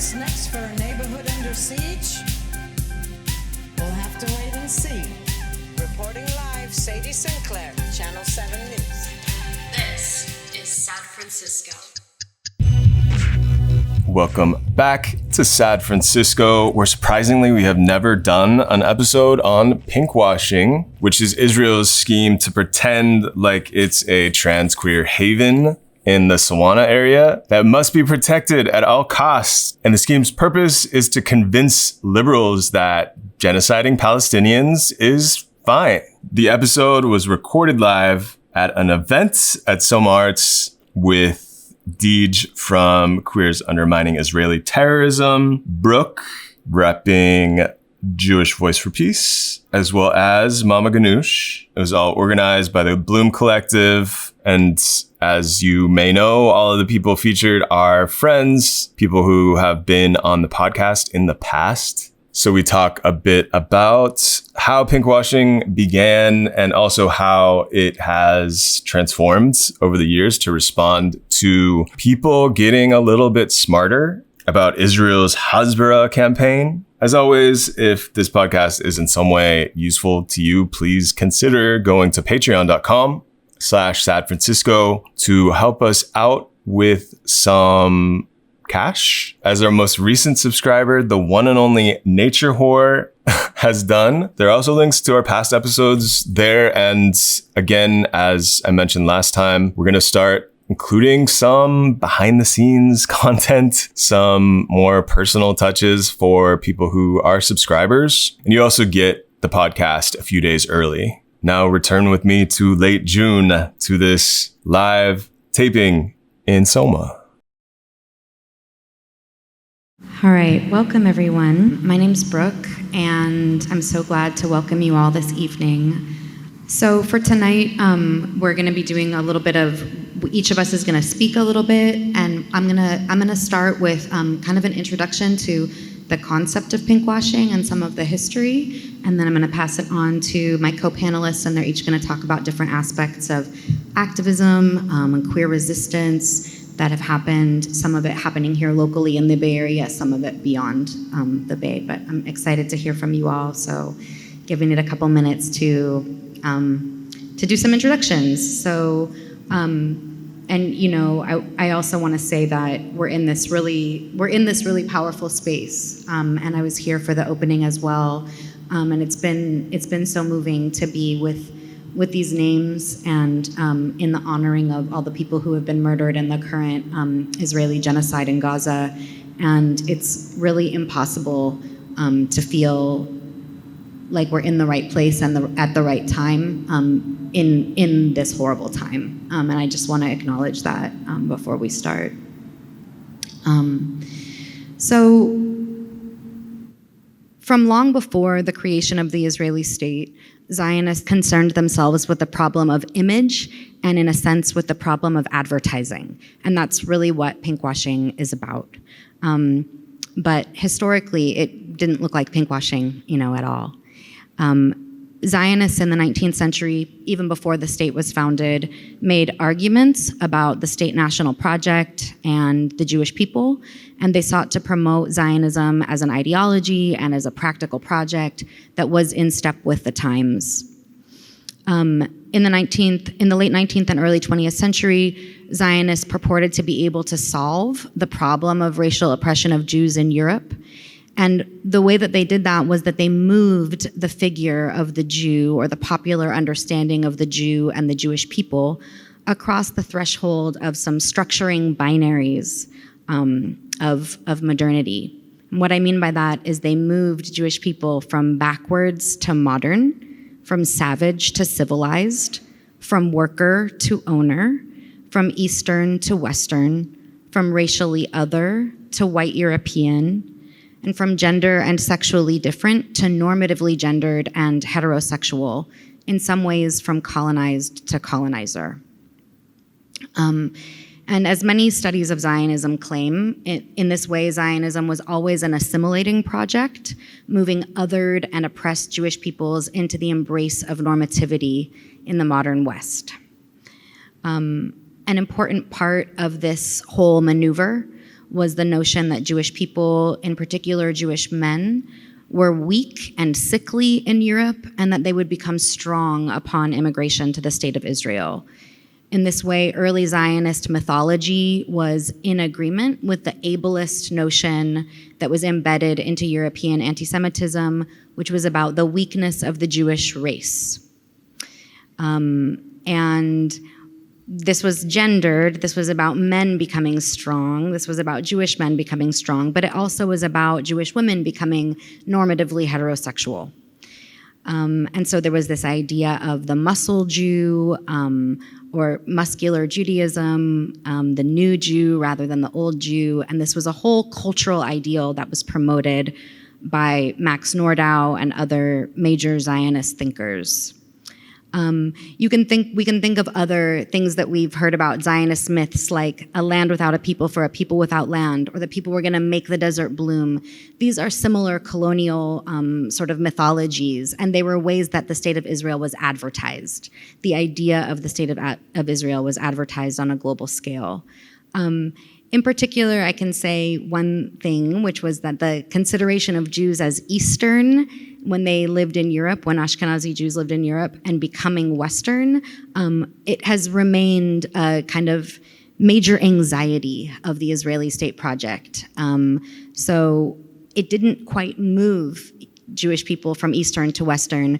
What's next for a neighborhood under siege? We'll have to wait and see. Reporting live, Sadie Sinclair, Channel 7 News. This is San Francisco. Welcome back to San Francisco, where surprisingly we have never done an episode on pinkwashing, which is Israel's scheme to pretend like it's a trans queer haven in the Sawana area that must be protected at all costs. And the scheme's purpose is to convince liberals that genociding Palestinians is fine. The episode was recorded live at an event at SOMArts with Deeg from Queer's Undermining Israeli Terrorism, Brooke repping Jewish Voice for Peace, as well as Mama Ganuush. It was all organized by the Bloom Collective. And as you may know, all of the people featured are friends, people who have been on the podcast in the past. So we talk a bit about how pinkwashing began and also how it has transformed over the years to respond to people getting a little bit smarter about Israel's hasbara campaign. As always, if this podcast is in some way useful to you, please consider going to patreon.com/SadFrancisco to help us out with some cash. As our most recent subscriber, the one and only Nature Whore, has done. There are also links to our past episodes there. And again, as I mentioned last time, we're going to start including some behind the scenes content, some more personal touches for people who are subscribers. And you also get the podcast a few days early. Now return with me to late June to this live taping in Soma. All right, welcome everyone. My name's Brooke, and I'm so glad to welcome you all this evening. So for tonight, we're going to be doing a little bit of, each of us is going to speak a little bit, and I'm gonna start with kind of an introduction to the concept of pinkwashing and some of the history, and then I'm going to pass it on to my co-panelists, and they're each going to talk about different aspects of activism and queer resistance that have happened, some of it happening here locally in the Bay Area, some of it beyond the Bay. But I'm excited to hear from you all, so giving it a couple minutes to do some introductions. So, and you know, I also want to say that we're in this really powerful space, and I was here for the opening as well, and it's been so moving to be with these names and in the honoring of all the people who have been murdered in the current Israeli genocide in Gaza. And it's really impossible to feel like we're in the right place and at the right time in this horrible time. And I just want to acknowledge that before we start. So from long before the creation of the Israeli state, Zionists concerned themselves with the problem of image and, in a sense, with the problem of advertising. And that's really what pinkwashing is about. But historically, it didn't look like pinkwashing, at all. Zionists in the 19th century, even before the state was founded, made arguments about the state national project and the Jewish people, and they sought to promote Zionism as an ideology and as a practical project that was in step with the times. In the late 19th and early 20th century, Zionists purported to be able to solve the problem of racial oppression of Jews in Europe. And the way that they did that was that they moved the figure of the Jew, or the popular understanding of the Jew and the Jewish people, across the threshold of some structuring binaries of modernity. And what I mean by that is they moved Jewish people from backwards to modern, from savage to civilized, from worker to owner, from Eastern to Western, from racially other to white European, and from gender and sexually different to normatively gendered and heterosexual, in some ways from colonized to colonizer. And as many studies of Zionism claim, in this way, Zionism was always an assimilating project, moving othered and oppressed Jewish peoples into the embrace of normativity in the modern West. An important part of this whole maneuver was the notion that Jewish people, in particular Jewish men, were weak and sickly in Europe, and that they would become strong upon immigration to the state of Israel. In this way, early Zionist mythology was in agreement with the ableist notion that was embedded into European anti-Semitism, which was about the weakness of the Jewish race. And this was gendered. This was about men becoming strong. This was about Jewish men becoming strong, but it also was about Jewish women becoming normatively heterosexual. And so there was this idea of the muscle Jew, or muscular Judaism, the new Jew rather than the old Jew. And this was a whole cultural ideal that was promoted by Max Nordau and other major Zionist thinkers. We can think of other things that we've heard about Zionist myths, like a land without a people for a people without land, or the people were going to make the desert bloom. These are similar colonial sort of mythologies, and they were ways that the state of Israel was advertised. The idea of the state of Israel was advertised on a global scale. In particular, I can say one thing, which was that the consideration of Jews as Eastern when they lived in Europe, when Ashkenazi Jews lived in Europe, and becoming Western, it has remained a kind of major anxiety of the Israeli state project. So it didn't quite move Jewish people from Eastern to Western.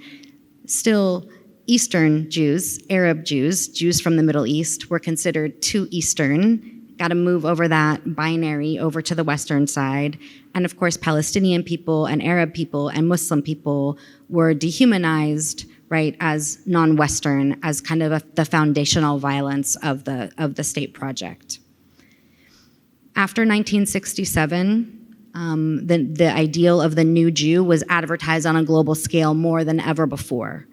Still, Eastern Jews, Arab Jews, Jews from the Middle East, were considered too Eastern. Got to move over that binary over to the Western side. And of course, Palestinian people and Arab people and Muslim people were dehumanized, right, as non-Western, as kind of the foundational violence of the state project. After 1967, the ideal of the new Jew was advertised on a global scale more than ever before.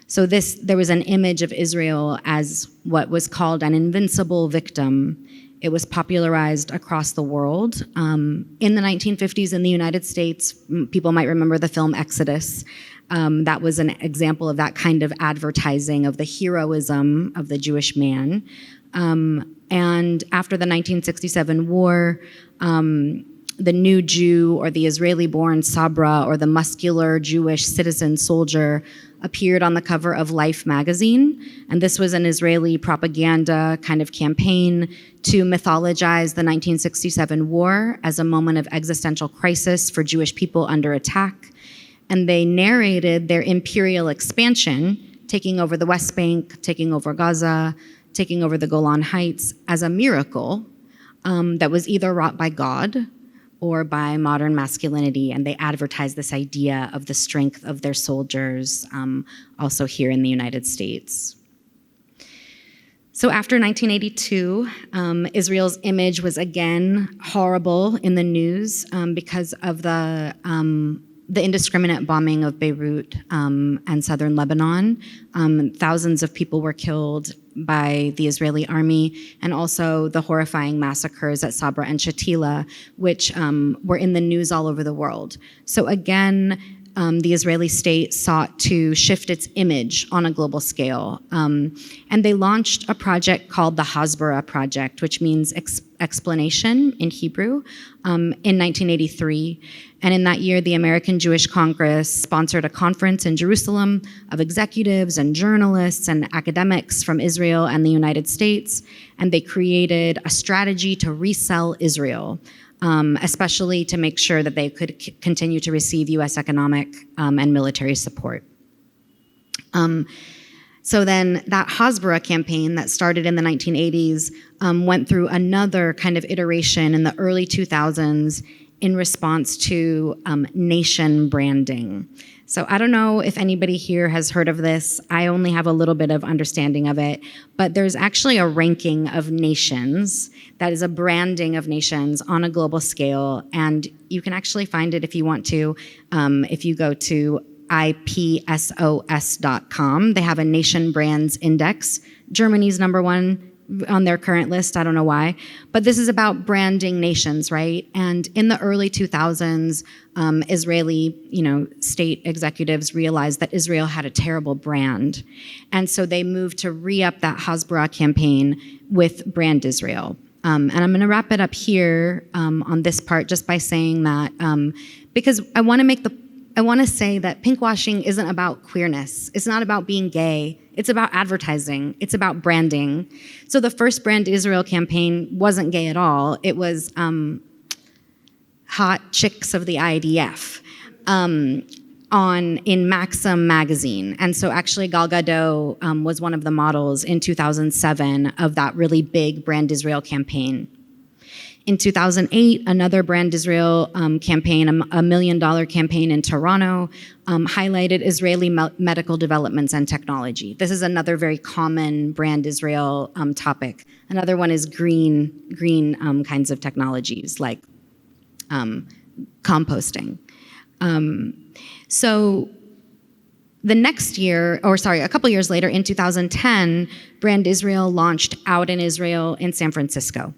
So there was an image of Israel as what was called an invincible victim. It was popularized across the world. In the 1950s in the United States, people might remember the film Exodus. That was an example of that kind of advertising of the heroism of the Jewish man. And after the 1967 war, the new Jew, or the Israeli-born Sabra, or the muscular Jewish citizen soldier, appeared on the cover of Life magazine. And this was an Israeli propaganda kind of campaign to mythologize the 1967 war as a moment of existential crisis for Jewish people under attack. And they narrated their imperial expansion, taking over the West Bank, taking over Gaza, taking over the Golan Heights, as a miracle that was either wrought by God or by modern masculinity, and they advertised this idea of the strength of their soldiers, also here in the United States. So after 1982, Israel's image was again horrible in the news because of the indiscriminate bombing of Beirut and southern Lebanon. Thousands of people were killed by the Israeli army, and also the horrifying massacres at Sabra and Shatila, which were in the news all over the world. So again, the Israeli state sought to shift its image on a global scale. And they launched a project called the Hasbara Project, which means explanation in Hebrew, in 1983. And in that year, the American Jewish Congress sponsored a conference in Jerusalem of executives and journalists and academics from Israel and the United States. And they created a strategy to resell Israel, especially to make sure that they could continue to receive US economic and military support. So then that Hasbara campaign that started in the 1980s went through another kind of iteration in the early 2000s in response to nation branding. So I don't know if anybody here has heard of this. I only have a little bit of understanding of it, but there's actually a ranking of nations that is a branding of nations on a global scale, and you can actually find it if you want to. If you go to ipsos.com, they have a nation brands index. Germany's number one on their current list, I don't know why, but this is about branding nations, right? And in the early 2000s, Israeli, state executives realized that Israel had a terrible brand. And so they moved to re-up that Hasbara campaign with Brand Israel. And I'm going to wrap it up here on this part just by saying that because I want to say that pinkwashing isn't about queerness. It's not about being gay. It's about advertising. It's about branding. So the first Brand Israel campaign wasn't gay at all. It was hot chicks of the IDF in Maxim magazine. And so actually Gal Gadot was one of the models in 2007 of that really big Brand Israel campaign. In 2008, another Brand Israel campaign, a $1 million campaign in Toronto, highlighted Israeli medical developments and technology. This is another very common Brand Israel topic. Another one is green kinds of technologies like composting. So the next year, a couple years later, in 2010, Brand Israel launched Out in Israel in San Francisco.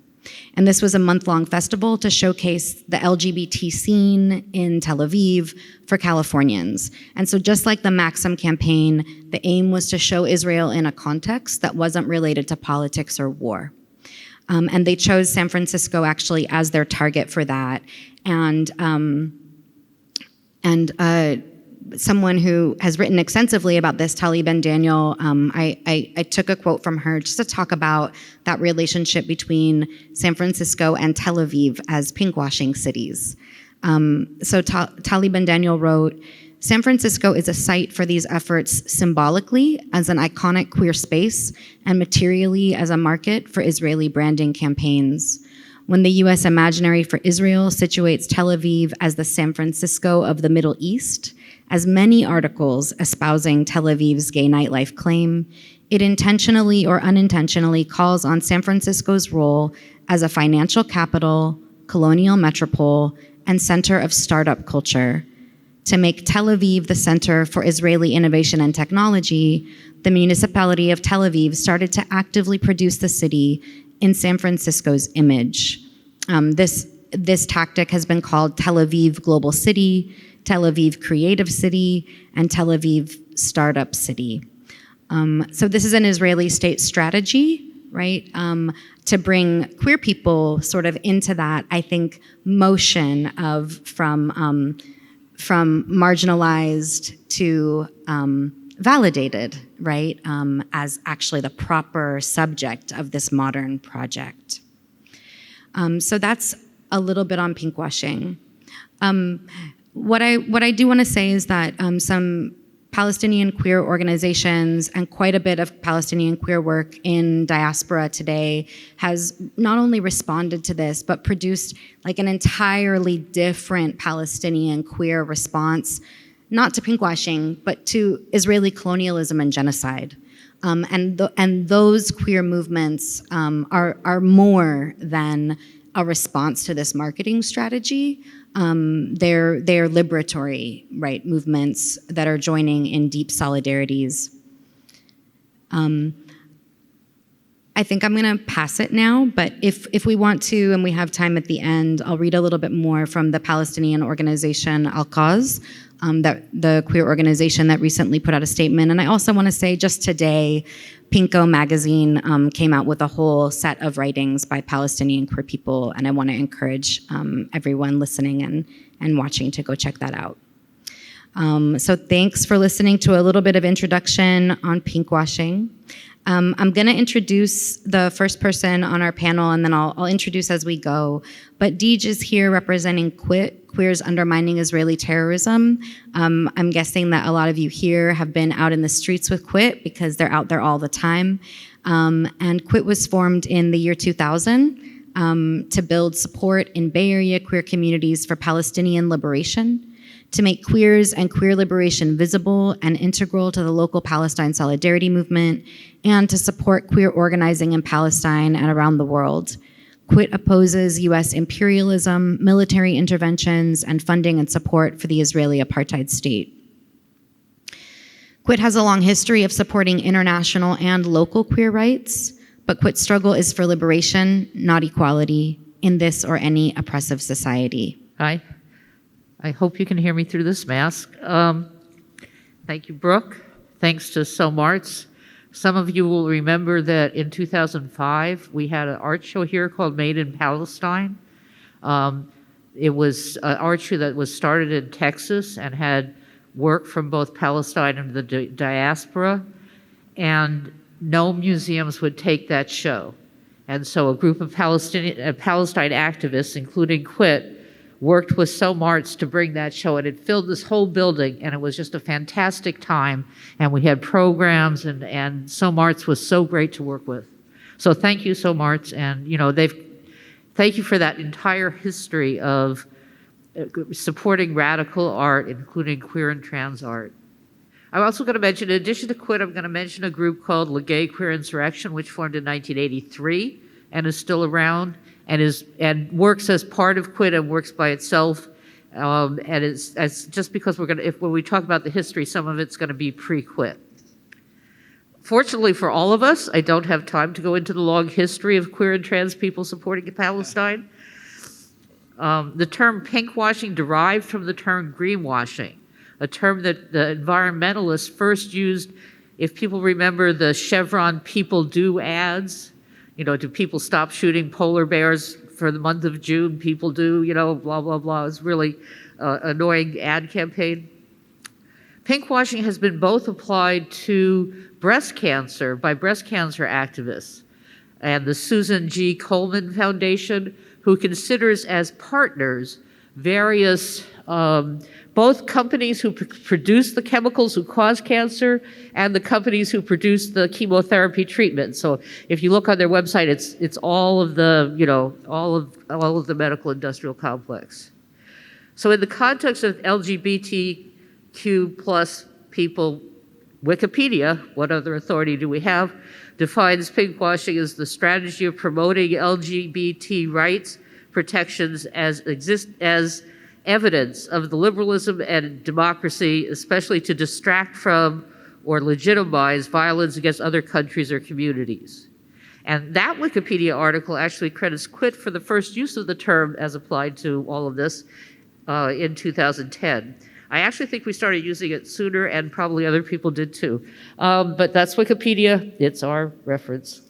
And this was a month-long festival to showcase the LGBT scene in Tel Aviv for Californians. And so just like the Maxim campaign, the aim was to show Israel in a context that wasn't related to politics or war. And they chose San Francisco actually as their target for that. And someone who has written extensively about this, Tali Ben-Daniel, I took a quote from her just to talk about that relationship between San Francisco and Tel Aviv as pinkwashing cities. So Tali Ben-Daniel wrote, San Francisco is a site for these efforts symbolically as an iconic queer space and materially as a market for Israeli branding campaigns. When the U.S. imaginary for Israel situates Tel Aviv as the San Francisco of the Middle East, as many articles espousing Tel Aviv's gay nightlife claim, it intentionally or unintentionally calls on San Francisco's role as a financial capital, colonial metropole, and center of startup culture. To make Tel Aviv the center for Israeli innovation and technology, the municipality of Tel Aviv started to actively produce the city in San Francisco's image. This tactic has been called Tel Aviv Global City, Tel Aviv Creative City, and Tel Aviv Startup City. So this is an Israeli state strategy, right, to bring queer people sort of into that, I think, motion of from marginalized to validated, right, as actually the proper subject of this modern project. So that's a little bit on pinkwashing. What I do want to say is that some Palestinian queer organizations and quite a bit of Palestinian queer work in diaspora today has not only responded to this, but produced like an entirely different Palestinian queer response, not to pinkwashing, but to Israeli colonialism and genocide. And those queer movements are more than a response to this marketing strategy. They're liberatory, right, movements that are joining in deep solidarities. I think I'm going to pass it now, but if we want to and we have time at the end, I'll read a little bit more from the Palestinian organization Al-Qaz, the queer organization that recently put out a statement. And I also want to say just today, Pinko magazine came out with a whole set of writings by Palestinian queer people, and I want to encourage everyone listening and watching to go check that out. So thanks for listening to a little bit of introduction on pinkwashing. I'm going to introduce the first person on our panel, and then I'll introduce as we go. But Deeg is here representing QUIT, Queers Undermining Israeli Terrorism. I'm guessing that a lot of you here have been out in the streets with QUIT because they're out there all the time. And QUIT was formed in the year 2000 to build support in Bay Area queer communities for Palestinian liberation, to make queers and queer liberation visible and integral to the local Palestine solidarity movement, and to support queer organizing in Palestine and around the world. QUIT opposes U.S. imperialism, military interventions, and funding and support for the Israeli apartheid state. QUIT has a long history of supporting international and local queer rights, but QUIT's struggle is for liberation, not equality, in this or any oppressive society. Hi. I hope you can hear me through this mask. Thank you, Brooke. Thanks to SOMArts. Some of you will remember that in 2005, we had an art show here called Made in Palestine. It was an art show that was started in Texas and had work from both Palestine and the diaspora, and no museums would take that show. And so a group of Palestine activists, including Quit, worked with SOMArts to bring that show, and it filled this whole building, and it was just a fantastic time, and we had programs, and SOMArts was so great to work with. So thank you, SOMArts, and thank you for that entire history of supporting radical art, including queer and trans art. I'm also going to mention, in addition to Quit, I'm going to mention a group called Le Gay Queer Insurrection, which formed in 1983 and is still around, and works as part of Quit and works by itself. And it's just because when we talk about the history, some of it's going to be pre-Quit. Fortunately for all of us, I don't have time to go into the long history of queer and trans people supporting Palestine. The term pinkwashing derived from the term greenwashing, a term that the environmentalists first used. If people remember the Chevron People Do ads, do people stop shooting polar bears for the month of June? People do, blah, blah, blah. It's really annoying ad campaign. Pinkwashing has been both applied to breast cancer by breast cancer activists and the Susan G. Komen Foundation, who considers as partners various both companies who produce the chemicals who cause cancer and the companies who produce the chemotherapy treatment. So if you look on their website, it's all of the all of the medical industrial complex. So in the context of LGBTQ plus people, Wikipedia, what other authority do we have, defines pinkwashing as the strategy of promoting LGBT rights protections as evidence of the liberalism and democracy, especially to distract from or legitimize violence against other countries or communities. And that Wikipedia article actually credits Quit for the first use of the term as applied to all of this in 2010. I actually think we started using it sooner, and probably other people did too. But that's Wikipedia, it's our reference.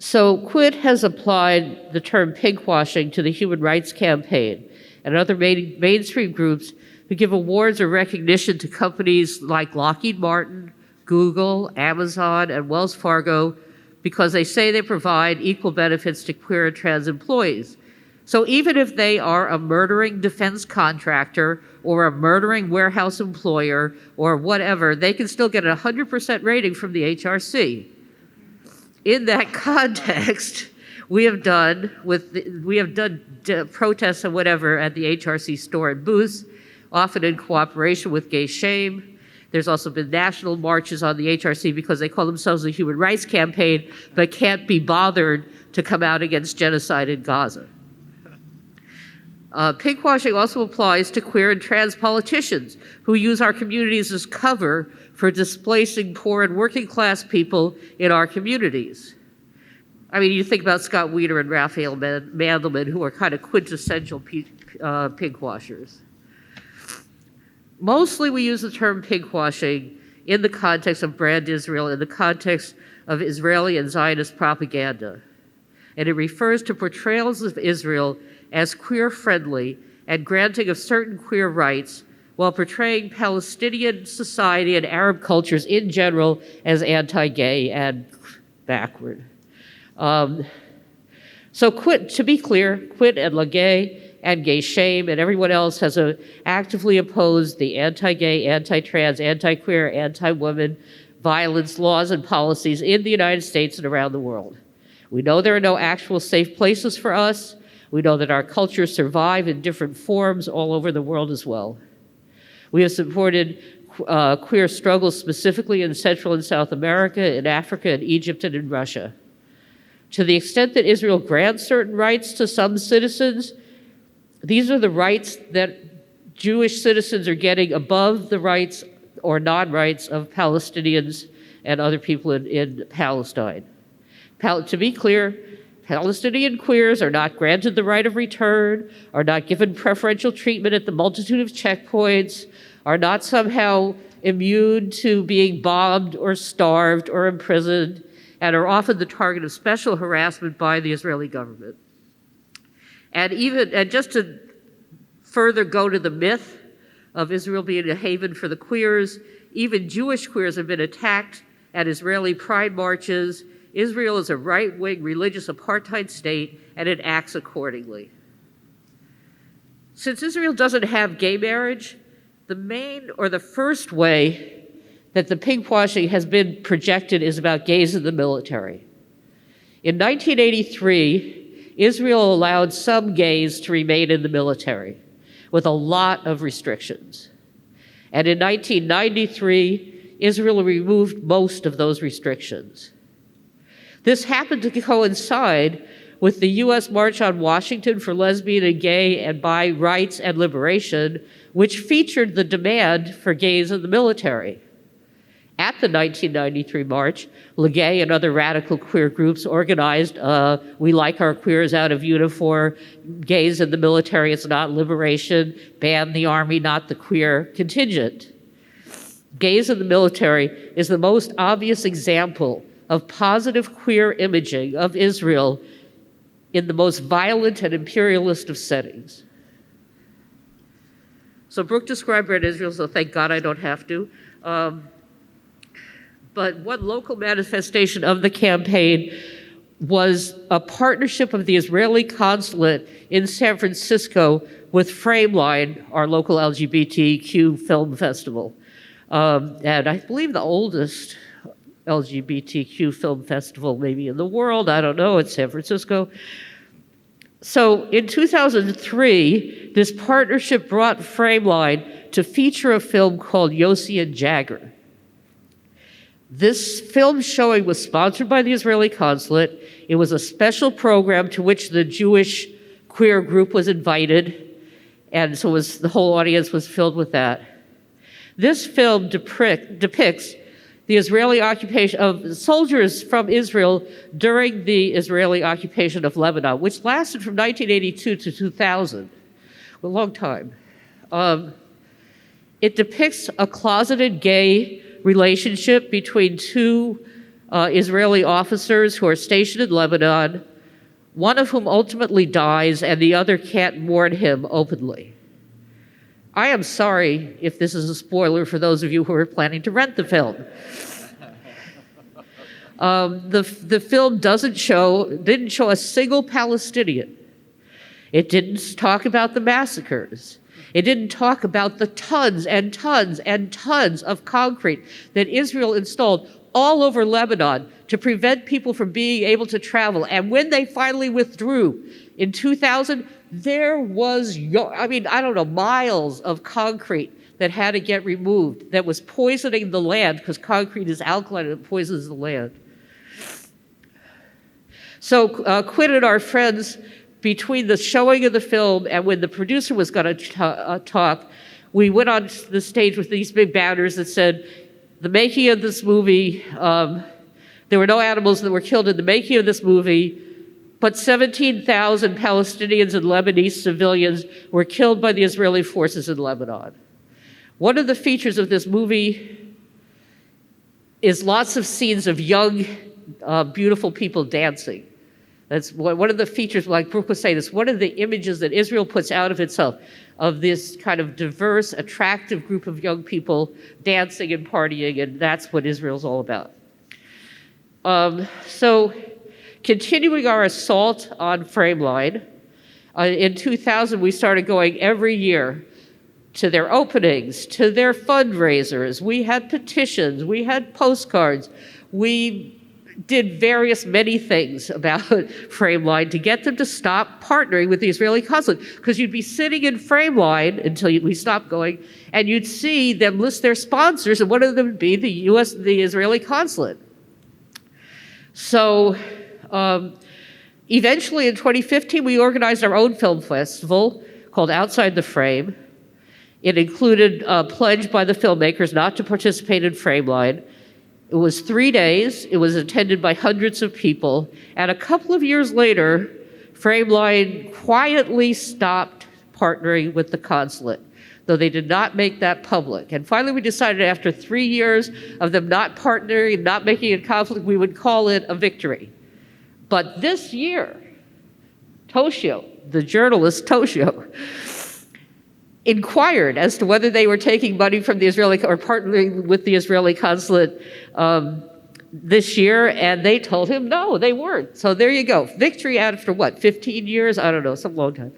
So Quit has applied the term pinkwashing to the Human Rights Campaign and other mainstream groups who give awards or recognition to companies like Lockheed Martin, Google, Amazon, and Wells Fargo because they say they provide equal benefits to queer and trans employees. So even if they are a murdering defense contractor or a murdering warehouse employer or whatever, they can still get a 100% rating from the HRC. In that context, we have done protests and whatever at the HRC store and booths, often in cooperation with Gay Shame. There's also been national marches on the HRC because they call themselves the Human Rights Campaign, but can't be bothered to come out against genocide in Gaza. Pinkwashing also applies to queer and trans politicians who use our communities as cover for displacing poor and working class people in our communities. I mean, you think about Scott Weiner and Raphael Mandelman, who are kind of quintessential pinkwashers. Mostly we use the term pinkwashing in the context of Brand Israel, in the context of Israeli and Zionist propaganda. And it refers to portrayals of Israel as queer-friendly and granting of certain queer rights while portraying Palestinian society and Arab cultures in general as anti-gay and backward. So Quit, to be clear, Quit and Le Gay and Gay Shame and everyone else has actively opposed the anti-gay, anti-trans, anti-queer, anti-woman violence laws and policies in the United States and around the world. We know there are no actual safe places for us. We know that our cultures survive in different forms all over the world as well. We have supported queer struggles specifically in Central and South America, in Africa, in Egypt, and in Russia. To the extent that Israel grants certain rights to some citizens, these are the rights that Jewish citizens are getting above the rights or non-rights of Palestinians and other people in Palestine. To be clear, Palestinian queers are not granted the right of return, are not given preferential treatment at the multitude of checkpoints, are not somehow immune to being bombed or starved or imprisoned, and are often the target of special harassment by the Israeli government. And just to further go to the myth of Israel being a haven for the queers, even Jewish queers have been attacked at Israeli pride marches. Israel is a right-wing religious apartheid state, and it acts accordingly. Since Israel doesn't have gay marriage, the main or the first way that the pinkwashing has been projected is about gays in the military. In 1983, Israel allowed some gays to remain in the military with a lot of restrictions. And in 1993, Israel removed most of those restrictions. This happened to coincide with the US March on Washington for lesbian and gay and bi rights and liberation, which featured the demand for gays in the military. At the 1993 march, LeGay and other radical queer groups organized We Like Our Queers Out of Uniform, Gays in the Military, It's Not Liberation, Ban the Army, Not the Queer Contingent. Gays in the Military is the most obvious example of positive queer imaging of Israel in the most violent and imperialist of settings. So Brooke described Red Israel, so thank God I don't have to. But one local manifestation of the campaign was a partnership of the Israeli consulate in San Francisco with Frameline, our local LGBTQ film festival. And I believe the oldest LGBTQ film festival maybe in the world, I don't know, it's San Francisco. So in 2003, this partnership brought Frameline to feature a film called Yossi and Jagger. This film showing was sponsored by the Israeli consulate. It was a special program to which the Jewish queer group was invited, and so the whole audience was filled with that. This film depicts the Israeli occupation of soldiers from Israel during the Israeli occupation of Lebanon, which lasted from 1982 to 2000, a long time. It depicts a closeted gay relationship between two Israeli officers who are stationed in Lebanon, one of whom ultimately dies and the other can't mourn him openly. I am sorry if this is a spoiler for those of you who are planning to rent the film. The film didn't show a single Palestinian. It didn't talk about the massacres. It didn't talk about the tons and tons and tons of concrete that Israel installed all over Lebanon to prevent people from being able to travel. And when they finally withdrew in 2000, there was, miles of concrete that had to get removed that was poisoning the land because concrete is alkaline and it poisons the land. So Quinn and our friends, between the showing of the film and when the producer was going to talk, we went on the stage with these big banners that said, the making of this movie, there were no animals that were killed in the making of this movie, but 17,000 Palestinians and Lebanese civilians were killed by the Israeli forces in Lebanon. One of the features of this movie is lots of scenes of young, beautiful people dancing. That's one of the features, like Brooke was saying, it's one of the images that Israel puts out of itself, of this kind of diverse, attractive group of young people dancing and partying, and that's what Israel's all about. So continuing our assault on Frameline, in 2000 we started going every year to their openings, to their fundraisers. We had petitions, we had postcards, we did many things about Frameline to get them to stop partnering with the Israeli consulate. Because you'd be sitting in Frameline until we stopped going, and you'd see them list their sponsors, and one of them would be the Israeli consulate. So eventually in 2015, we organized our own film festival called Outside the Frame. It included a pledge by the filmmakers not to participate in Frameline. It was 3 days. It was attended by hundreds of people. And a couple of years later, Frameline quietly stopped partnering with the consulate. though they did not make that public. And finally, we decided after 3 years of them not partnering, not making a conflict, we would call it a victory. But this year, Toshio, the journalist Toshio, inquired as to whether they were taking money from the Israeli or partnering with the Israeli consulate this year, and they told him no, they weren't. So there you go. Victory after what, 15 years? I don't know, some long time.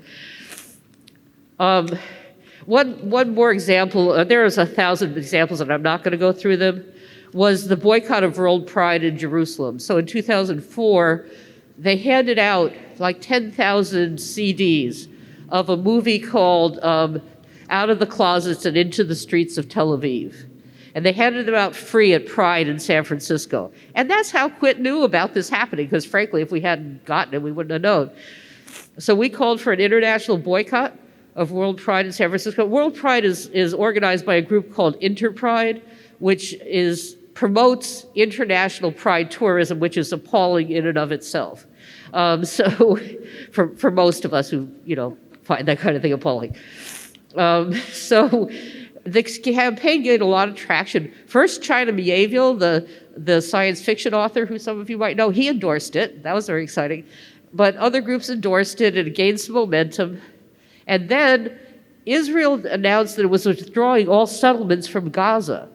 One more example, there's 1,000 examples and I'm not going to go through them, was the boycott of World Pride in Jerusalem. So in 2004, they handed out like 10,000 CDs of a movie called Out of the Closets and Into the Streets of Tel Aviv. And they handed them out free at Pride in San Francisco. And that's how Quit knew about this happening, because frankly, if we hadn't gotten it, we wouldn't have known. So we called for an international boycott of World Pride in San Francisco. World Pride is organized by a group called Interpride, which promotes international pride tourism, which is appalling in and of itself. So for most of us who, find that kind of thing appalling. So the campaign gained a lot of traction. First, China Mieville, the science fiction author who some of you might know, he endorsed it. That was very exciting. But other groups endorsed it, and it gained some momentum. And then Israel announced that it was withdrawing all settlements from Gaza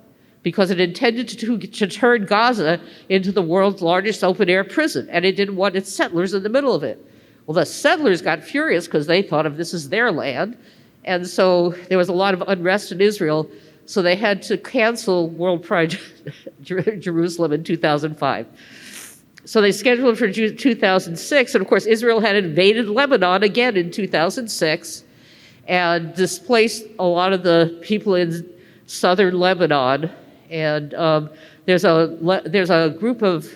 because it intended to turn Gaza into the world's largest open-air prison, and it didn't want its settlers in the middle of it. Well, the settlers got furious because they thought of this as their land, and so there was a lot of unrest in Israel, so they had to cancel World Pride Jerusalem in 2005. So they scheduled it for 2006, and of course Israel had invaded Lebanon again in 2006 and displaced a lot of the people in southern Lebanon. And there's a group of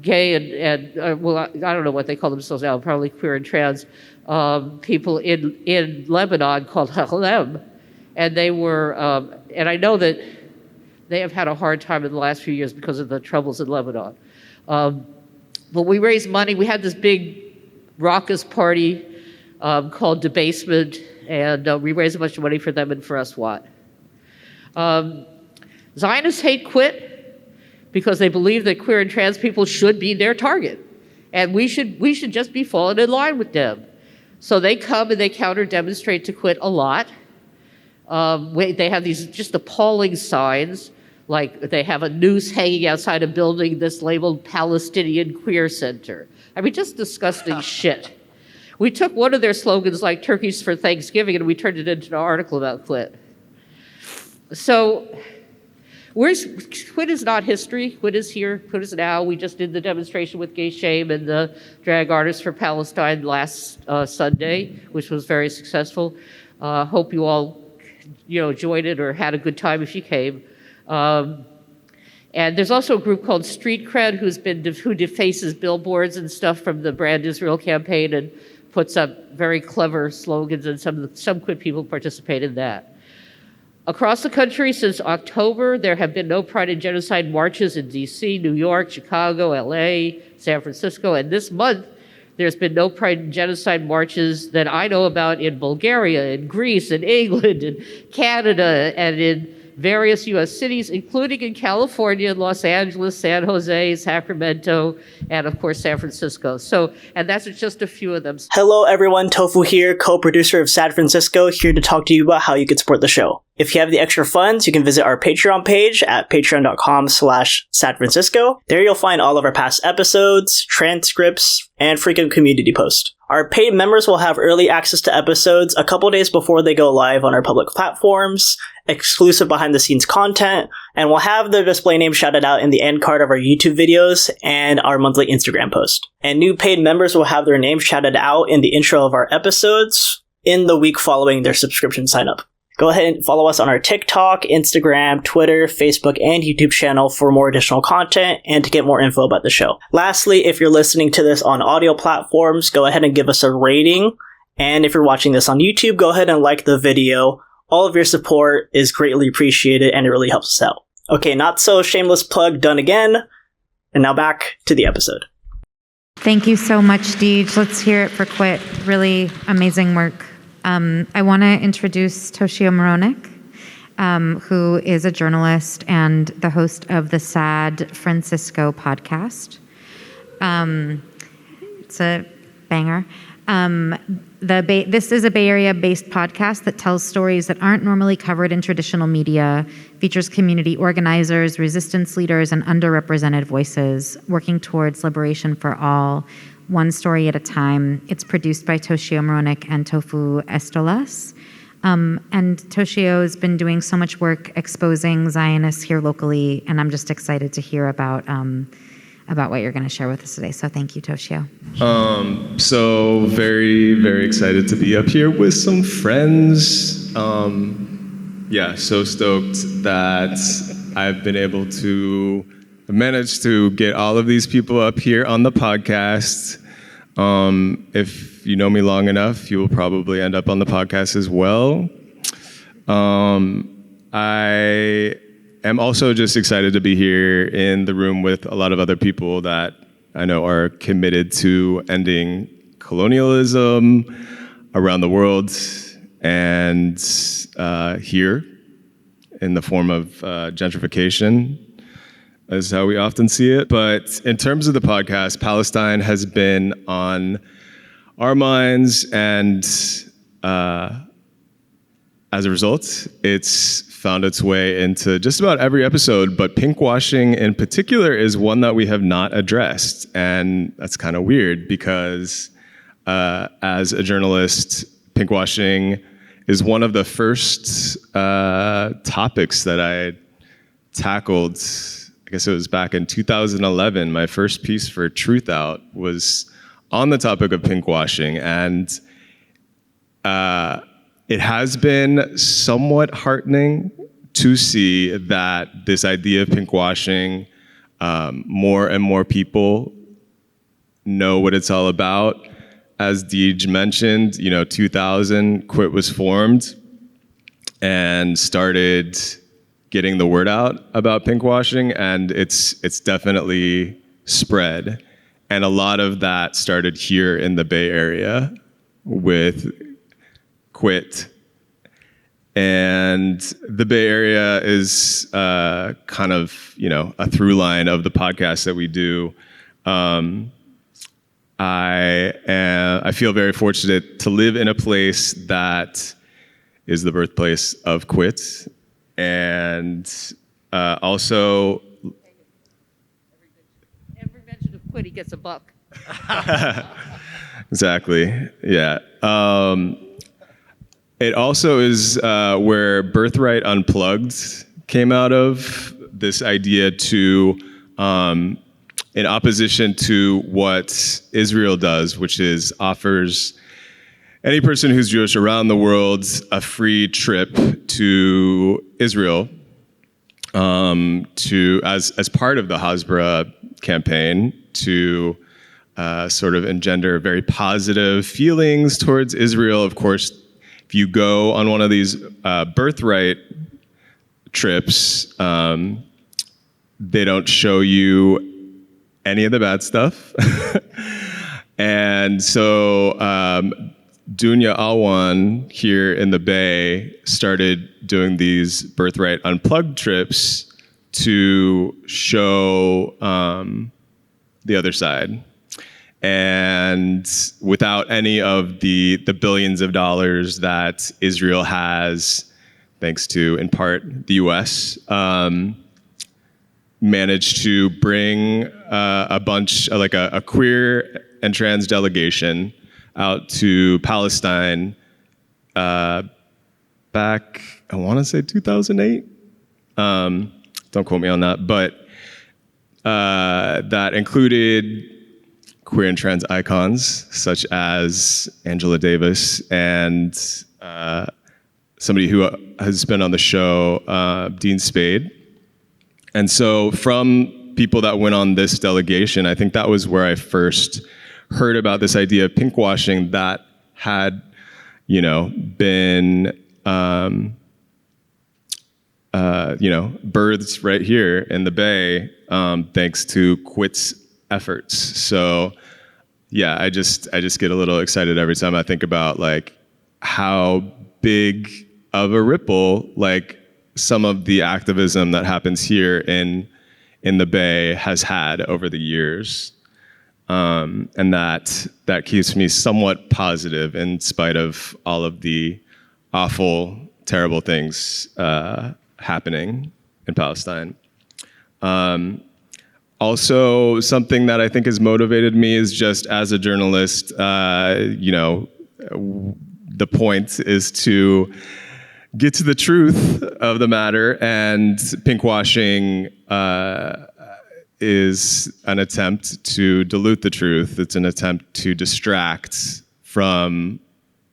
gay and well, I don't know what they call themselves now, probably queer and trans people in Lebanon called Halem, and they were and I know that they have had a hard time in the last few years because of the troubles in Lebanon. But we raised money. We had this big raucous party called Debasement, and we raised a bunch of money for them and for us what? Zionists hate Quit because they believe that queer and trans people should be their target, and we should just be falling in line with them. So they come and they counter-demonstrate to Quit a lot. They have these just appalling signs, like they have a noose hanging outside a building that's labeled Palestinian Queer Center. I mean, just disgusting shit. We took one of their slogans, like Turkeys for Thanksgiving, and we turned it into an article about Quit. So Quit is not history. Quit is here. Quit is now. We just did the demonstration with Gay Shame and the Drag Artists for Palestine last Sunday, which was very successful. Hope you all joined it or had a good time if you came. And there's also a group called Street Cred who defaces billboards and stuff from the Brand Israel campaign and puts up very clever slogans, and some Quit people participate in that. Across the country since October, there have been no Pride and Genocide marches in DC, New York, Chicago, LA, San Francisco, and this month there's been no Pride and Genocide marches that I know about in Bulgaria, in Greece, in England, in Canada, and in various U.S. cities, including in California, Los Angeles, San Jose, Sacramento, and of course, San Francisco. And that's just a few of them. Hello everyone, Tofu here, co-producer of Sad Francisco, here to talk to you about how you can support the show. If you have the extra funds, you can visit our Patreon page at patreon.com/sadfrancisco. There you'll find all of our past episodes, transcripts, and frequent community posts. Our paid members will have early access to episodes a couple days before they go live on our public platforms, exclusive behind-the-scenes content, and will have their display name shouted out in the end card of our YouTube videos and our monthly Instagram post. And new paid members will have their names shouted out in the intro of our episodes in the week following their subscription sign-up. Go ahead and follow us on our TikTok, Instagram, Twitter, Facebook, and YouTube channel for more additional content and to get more info about the show. Lastly, if you're listening to this on audio platforms, go ahead and give us a rating. And if you're watching this on YouTube, go ahead and like the video. All of your support is greatly appreciated and it really helps us out. Okay, not so shameless plug done again. And now back to the episode. Thank you so much, Deej. Let's hear it for Quit. Really amazing work. I want to introduce Toshio Moronik, who is a journalist and the host of the Sad Francisco podcast. It's a banger. This is a Bay Area-based podcast that tells stories that aren't normally covered in traditional media, features community organizers, resistance leaders, and underrepresented voices working towards liberation for all, one story at a time. It's produced by Toshio Moronik and Tofu Estolas. And Toshio has been doing so much work exposing Zionists here locally, and I'm just excited to hear about what you're going to share with us today. So thank you, Toshio. So very, very excited to be up here with some friends. So stoked that I've been able to manage to get all of these people up here on the podcast. If you know me long enough, you will probably end up on the podcast as well. I am also just excited to be here in the room with a lot of other people that I know are committed to ending colonialism around the world and here in the form of gentrification, is how we often see it. But in terms of the podcast, Palestine has been on our minds, and as a result, it's found its way into just about every episode, but pinkwashing in particular is one that we have not addressed. And that's kind of weird because as a journalist, pinkwashing is one of the first topics that I tackled. I guess it was back in 2011. My first piece for Truth Out was on the topic of pinkwashing. And it has been somewhat heartening to see that this idea of pinkwashing, more and more people know what it's all about. As Deeg mentioned, 2000, Quit was formed and started getting the word out about pinkwashing, and it's definitely spread. And a lot of that started here in the Bay Area with Quit. And the Bay Area is kind of, a through line of the podcast that we do. I feel very fortunate to live in a place that is the birthplace of Quit. And also... Every mention of Quit, he gets a buck. Exactly, yeah. It also is where Birthright Unplugged came out of, this idea to, in opposition to what Israel does, which is offers any person who's Jewish around the world a free trip to Israel as part of the hasbara campaign to sort of engender very positive feelings towards Israel. Of course, if you go on one of these birthright trips, they don't show you any of the bad stuff. And so Dunya Alwan here in the Bay started doing these Birthright Unplugged trips to show the other side. And without any of the billions of dollars that Israel has, thanks to, in part, the US, managed to bring a bunch, like a queer and trans delegation out to Palestine back, I want to say 2008. Don't quote me on that, but that included queer and trans icons such as Angela Davis and somebody who has been on the show, Dean Spade. And so from people that went on this delegation, I think that was where I first heard about this idea of pinkwashing that had, been, birthed right here in the Bay, thanks to Quit's efforts. So, yeah, I just get a little excited every time I think about how big of a ripple like some of the activism that happens here in the Bay has had over the years. And that keeps me somewhat positive in spite of all of the awful, terrible things happening in Palestine. Also, something that I think has motivated me is just as a journalist, the point is to get to the truth of the matter, and pinkwashing is an attempt to dilute the truth. It's an attempt to distract from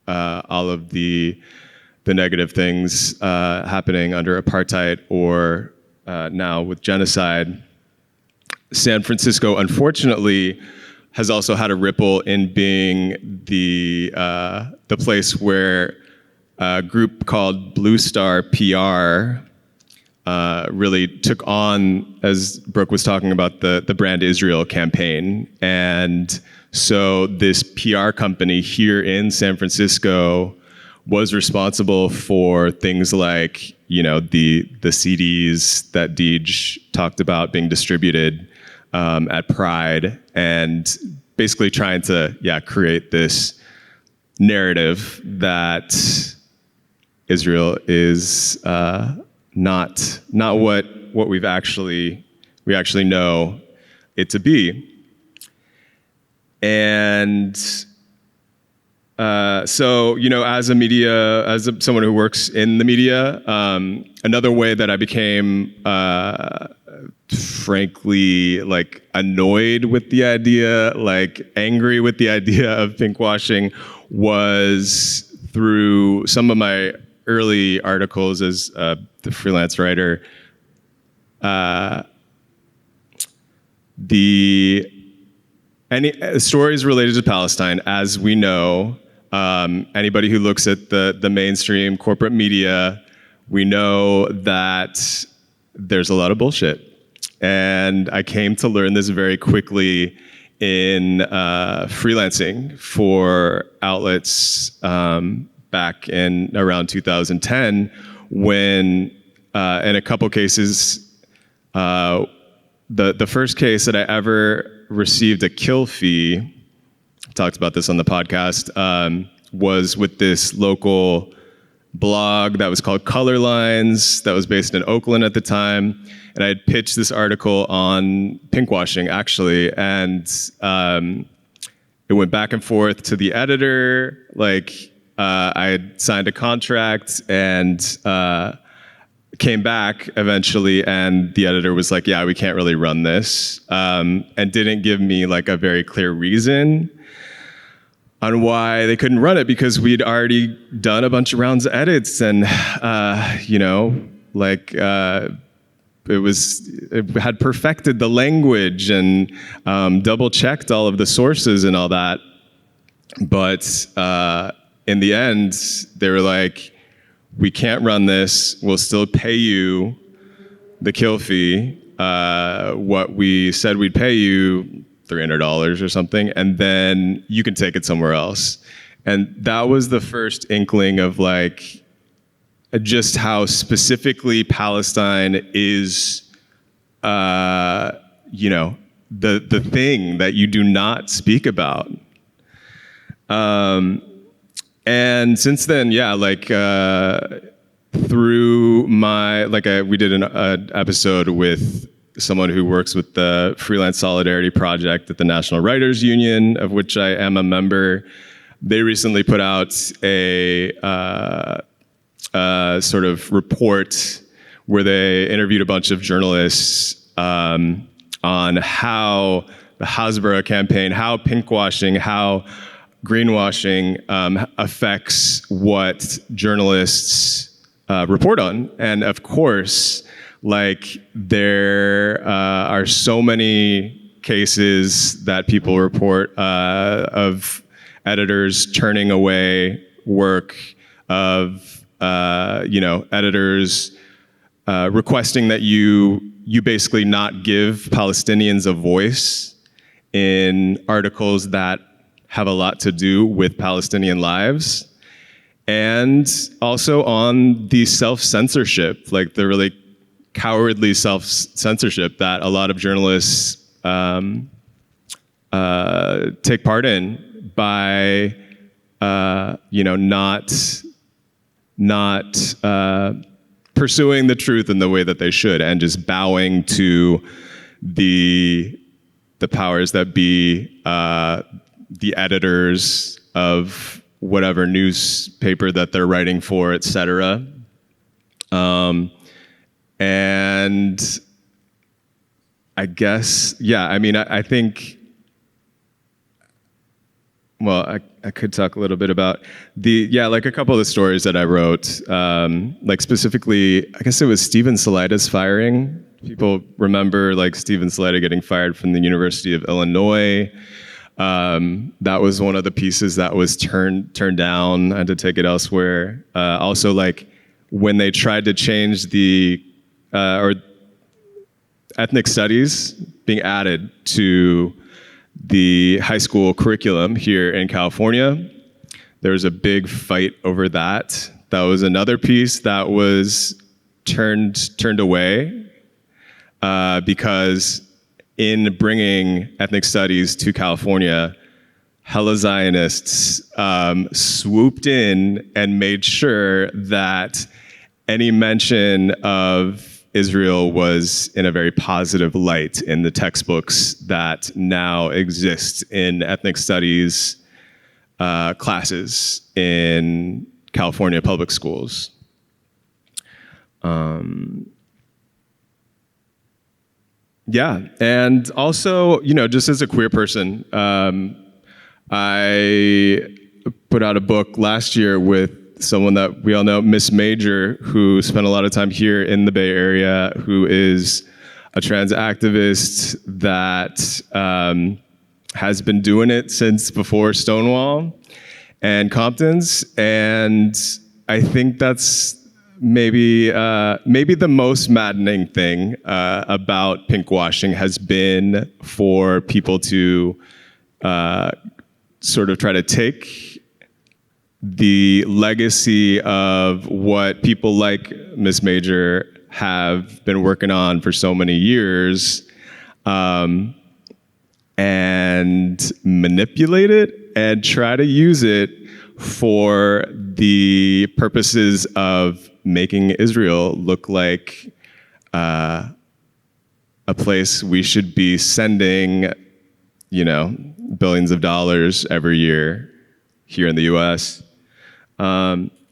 all of the negative things happening under apartheid or now with genocide. San Francisco, unfortunately, has also had a ripple in being the place where a group called Blue Star PR really took on, as Brooke was talking about, the Brand Israel campaign. And so this PR company here in San Francisco was responsible for things like, the CDs that Deeg talked about being distributed at Pride, and basically trying to, create this narrative that Israel is not what we actually know it to be. And so, as someone who works in the media, another way that I became frankly annoyed with the idea, angry with the idea of pinkwashing, was through some of my early articles as the freelance writer. Any stories related to Palestine, as we know, anybody who looks at the mainstream corporate media, we know that there's a lot of bullshit. And I came to learn this very quickly in freelancing for outlets back in around 2010, when in a couple cases, the first case that I ever received a kill fee, I talked about this on the podcast, was with this local blog that was called Color Lines, that was based in Oakland at the time. And I had pitched this article on pinkwashing, actually, and it went back and forth to the editor. I had signed a contract and came back eventually, and the editor was like, "Yeah, we can't really run this," and didn't give me a very clear reason on why they couldn't run it, because we'd already done a bunch of rounds of edits, and it had perfected the language and double checked all of the sources and all that. But in the end, they were like, "We can't run this. We'll still pay you the kill fee. What we said we'd pay you, $300 or something, and then you can take it somewhere else." And that was the first inkling of just how specifically Palestine is, the thing that you do not speak about. And since then, through we did an episode with someone who works with the Freelance Solidarity Project at the National Writers Union, of which I am a member. They recently put out a sort of report where they interviewed a bunch of journalists on how the hasbara campaign, how pinkwashing, how greenwashing affects what journalists report on. And of course, there are so many cases that people report of editors turning away work, of editors requesting that you basically not give Palestinians a voice in articles that have a lot to do with Palestinian lives. and also on the self-censorship, like the really cowardly self-censorship that a lot of journalists take part in by, not pursuing the truth in the way that they should, and just bowing to the powers that be, the editors of whatever newspaper that they're writing for, etc. And I guess, I think, well, I could talk a little bit about like a couple of the stories that I wrote, like specifically, I guess it was Stephen Salaita's firing. People remember like Stephen Salaita getting fired from the University of Illinois. That was one of the pieces that was turned down. I had to take it elsewhere. Also, like when they tried to change the or ethnic studies being added to the high school curriculum here in California, there was a big fight over that. That was another piece that was turned away because in bringing ethnic studies to California, hella Zionists swooped in and made sure that any mention of Israel was in a very positive light in the textbooks that now exist in ethnic studies classes in California public schools. And also, just as a queer person, I put out a book last year with someone that we all know, Miss Major, who spent a lot of time here in the Bay Area, who is a trans activist that has been doing it since before Stonewall and Compton's. And I think that's maybe the most maddening thing about pinkwashing has been for people to sort of try to take the legacy of what people like Miss Major have been working on for so many years, and manipulate it and try to use it for the purposes of making Israel look like a place we should be sending, billions of dollars every year here in the US.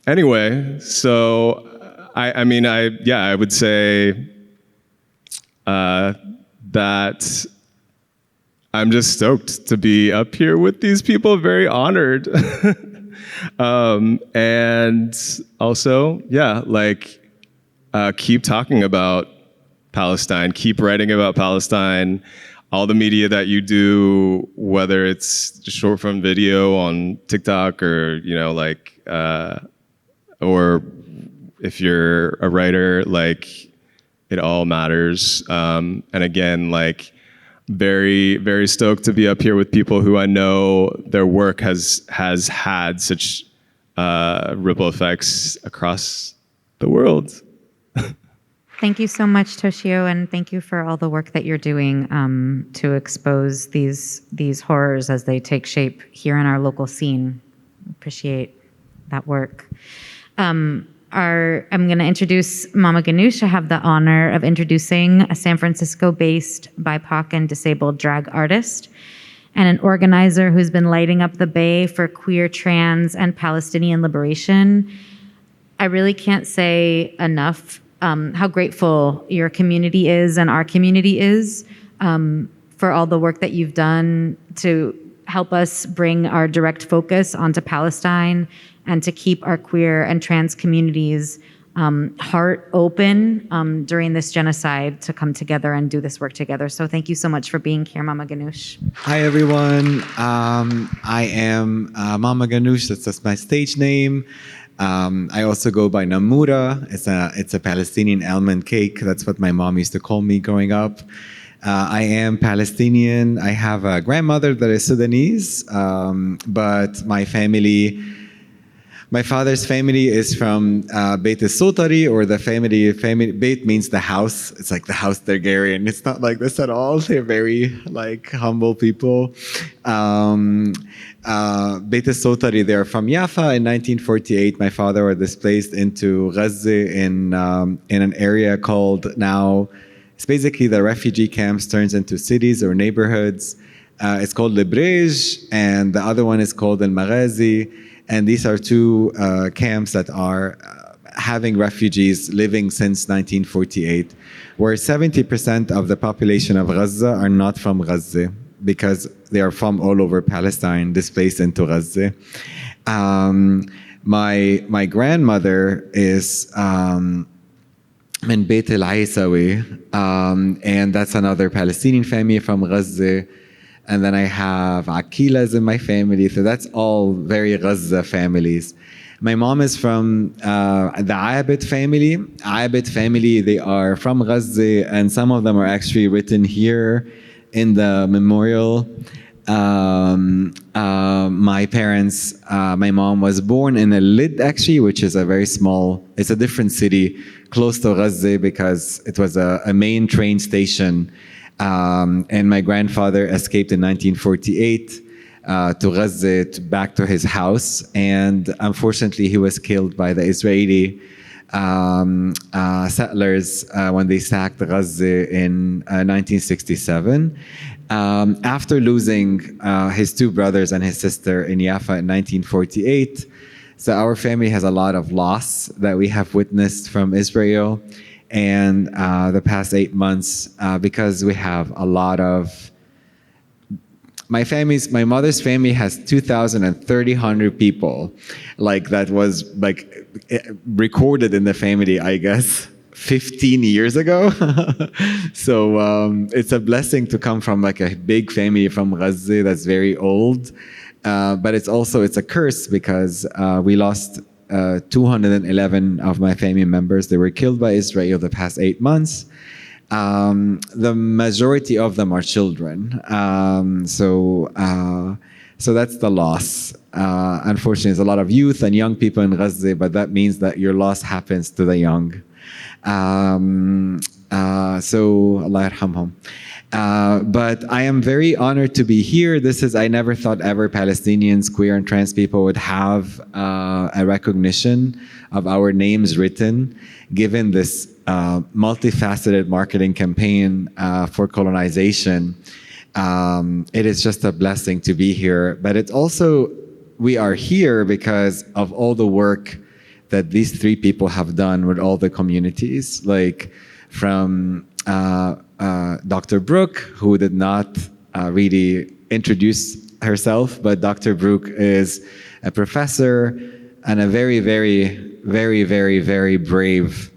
Anyway, so I would say that I'm just stoked to be up here with these people, very honored. And also, keep talking about Palestine, keep writing about Palestine. All the media that you do, whether it's short form video on TikTok or, or if you're a writer, it all matters. And again, very, very stoked to be up here with people who I know their work has had such ripple effects across the world. Thank you so much, Toshio, and thank you for all the work that you're doing to expose these horrors as they take shape here in our local scene. Appreciate that work. I'm going to introduce Mama Ganuush. I have the honor of introducing a San Francisco-based BIPOC and disabled drag artist and an organizer who's been lighting up the Bay for queer, trans, and Palestinian liberation. I really can't say enough how grateful your community is and our community is for all the work that you've done to help us bring our direct focus onto Palestine and to keep our queer and trans communities heart open during this genocide to come together and do this work together. So thank you so much for being here, Mama Ganuush. Hi, everyone. I am Mama Ganuush. That's my stage name. I also go by Namura. It's a Palestinian almond cake. That's what my mom used to call me growing up. I am Palestinian. I have a grandmother that is Sudanese, but my family My father's family is from Beit Sotari, or the family. Beit means the house. It's like the house Targaryen. It's not like this at all. They're very like humble people. Beit Sotari, they're from Jaffa. In 1948, my father was displaced into Gaza in an area called now. It's basically the refugee camps turns into cities or neighborhoods. It's called Lebrej, and the other one is called El Maghazi. And these are two camps that are having refugees living since 1948, where 70% of the population of Gaza are not from Gaza because they are from all over Palestine, displaced into Gaza. My grandmother is Min Beit al-Aisawi, and that's another Palestinian family from Gaza. And then I have Aqilas in my family, so that's all very Gaza families. My mom is from the Abid family. Abid family, they are from Gaza, and some of them are actually written here in the memorial. My parents, my mom was born in Lid, actually, which is a very small, it's a different city close to Gaza because it was a main train station. And my grandfather escaped in 1948 to Gaza, back to his house. And unfortunately, he was killed by the Israeli settlers when they sacked Gaza in 1967. After losing his two brothers and his sister in Jaffa in 1948, so our family has a lot of loss that we have witnessed from Israel. And the past 8 months, because we have a lot of my mother's family has 2,300 people, like that was like recorded in the family, I guess, 15 years ago. So it's a blessing to come from like a big family from Gaza that's very old, but it's a curse because we lost 211 of my family members. They were killed by Israel the past 8 months. The majority of them are children. So that's the loss. Unfortunately, there's a lot of youth and young people in Gaza, but that means that your loss happens to the young. So Allah yarhamhum. But I am very honored to be here. I never thought ever Palestinians, queer and trans people would have a recognition of our names written, given this multifaceted marketing campaign for colonization. It is just a blessing to be here. But it's also, we are here because of all the work that these three people have done with all the communities, like from Dr. Brooke, who did not really introduce herself, but Dr. Brooke is a professor and a very, very, very, very, very brave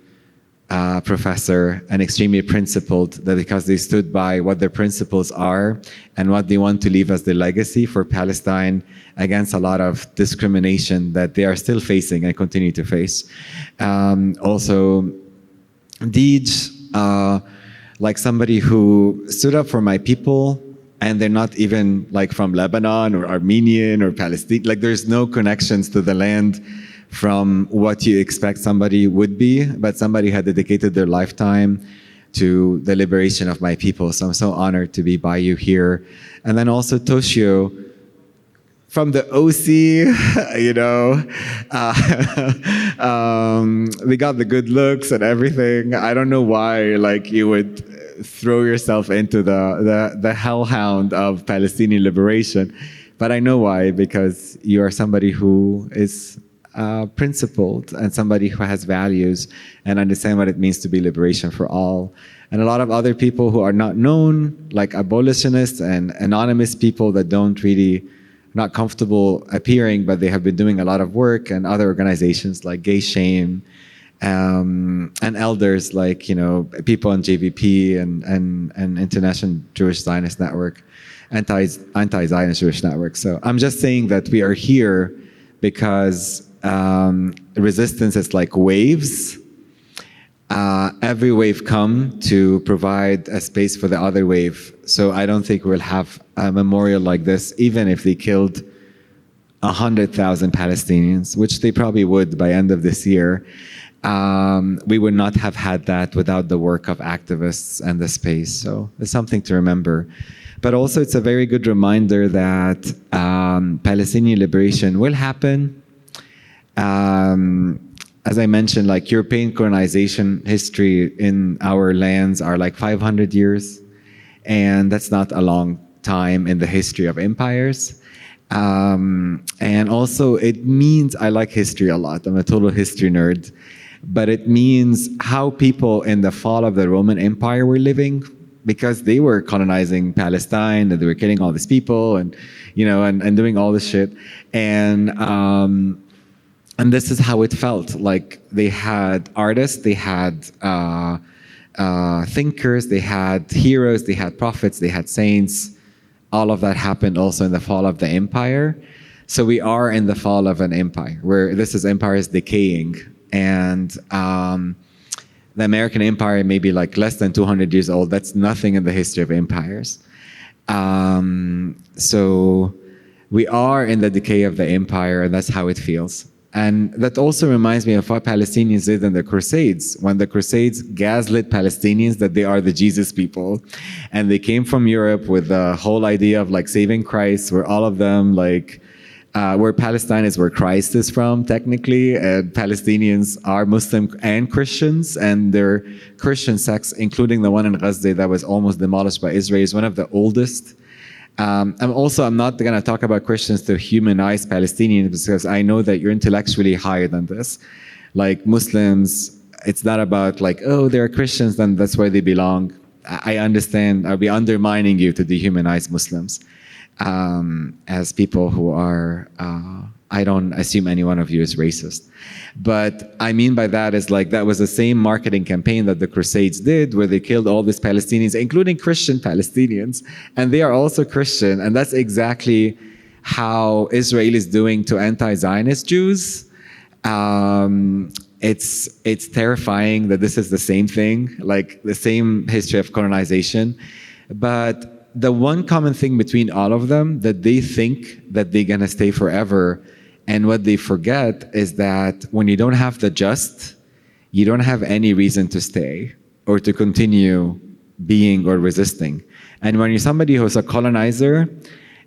professor and extremely principled, that because they stood by what their principles are and what they want to leave as their legacy for Palestine against a lot of discrimination that they are still facing and continue to face. Also, Deeg, like somebody who stood up for my people, and they're not even like from Lebanon or Armenian or Palestine. Like there's no connections to the land from what you expect somebody would be, but somebody had dedicated their lifetime to the liberation of my people. So I'm so honored to be by you here. And then also Toshio from the OC, you know, we got the good looks and everything. I don't know why, like, you would throw yourself into the hellhound of Palestinian liberation, but I know why, because you are somebody who is principled and somebody who has values and understand what it means to be liberation for all. And a lot of other people who are not known, like abolitionists and anonymous people that don't really, not comfortable appearing, but they have been doing a lot of work, and other organizations like Gay Shame, and elders like, you know, people in JVP and International Jewish Zionist Network, anti-Zionist Jewish Network. So I'm just saying that we are here because resistance is like waves. Every wave come to provide a space for the other wave. So I don't think we'll have a memorial like this, even if they killed 100,000 Palestinians, which they probably would by end of this year, we would not have had that without the work of activists and the space. So it's something to remember. But also it's a very good reminder that Palestinian liberation will happen. As I mentioned, like European colonization history in our lands are like 500 years. And that's not a long time in the history of empires. And also it means, I like history a lot. I'm a total history nerd. But it means how people in the fall of the Roman Empire were living, because they were colonizing Palestine and they were killing all these people and, you know, and doing all this shit. And this is how it felt. Like they had artists, they had thinkers, they had heroes, they had prophets, they had saints. All of that happened also in the fall of the empire. So we are in the fall of an empire where empire is decaying. And the American empire may be like less than 200 years old. That's nothing in the history of empires. So we are in the decay of the empire, and that's how it feels. And that also reminds me of what Palestinians did in the Crusades. When the Crusades gaslit Palestinians that they are the Jesus people. And they came from Europe with the whole idea of like saving Christ, where all of them like, where Palestine is where Christ is from, technically, and Palestinians are Muslim and Christians, and their Christian sects, including the one in Gaza that was almost demolished by Israel, is one of the oldest. I'm not going to talk about Christians to humanize Palestinians, because I know that you're intellectually higher than this. Like Muslims, it's not about like, oh, they're Christians, then that's where they belong. I understand, I'll be undermining you to dehumanize Muslims. As people who are, I don't assume any one of you is racist. But I mean by that is like, that was the same marketing campaign that the Crusades did, where they killed all these Palestinians, including Christian Palestinians, and they are also Christian. And that's exactly how Israel is doing to anti-Zionist Jews. It's terrifying that this is the same thing, like the same history of colonization. But the one common thing between all of them, that they think that they're gonna stay forever, and what they forget is that when you don't have the just, you don't have any reason to stay or to continue being or resisting. And when you're somebody who's a colonizer,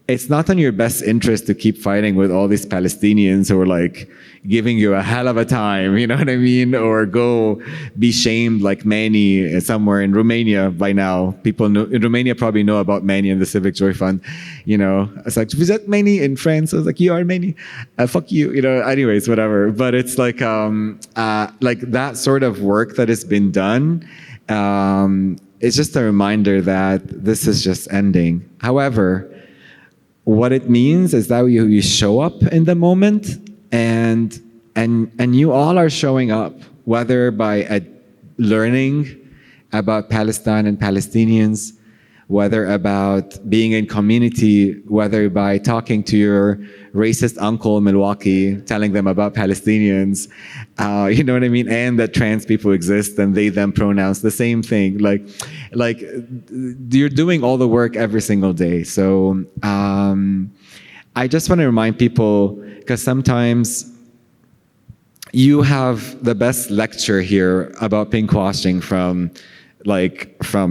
it's not in your best interest to keep fighting with all these Palestinians who are like giving you a hell of a time, you know what I mean? Or go be shamed like Manny somewhere in Romania by now. People in Romania probably know about Manny and the Civic Joy Fund. You know, it's like, visit Manny in France. I was like, you are Manny. Fuck you. You know, anyways, whatever. But it's like that sort of work that has been done. It's just a reminder that this is just ending. However, what it means is that you show up in the moment, and you all are showing up, whether by learning about Palestine and Palestinians, whether about being in community, whether by talking to your racist uncle in Milwaukee, telling them about Palestinians, you know what I mean? And that trans people exist and they, them pronouns, the same thing. Like you're doing all the work every single day. So I just want to remind people, because sometimes you have the best lecture here about pinkwashing from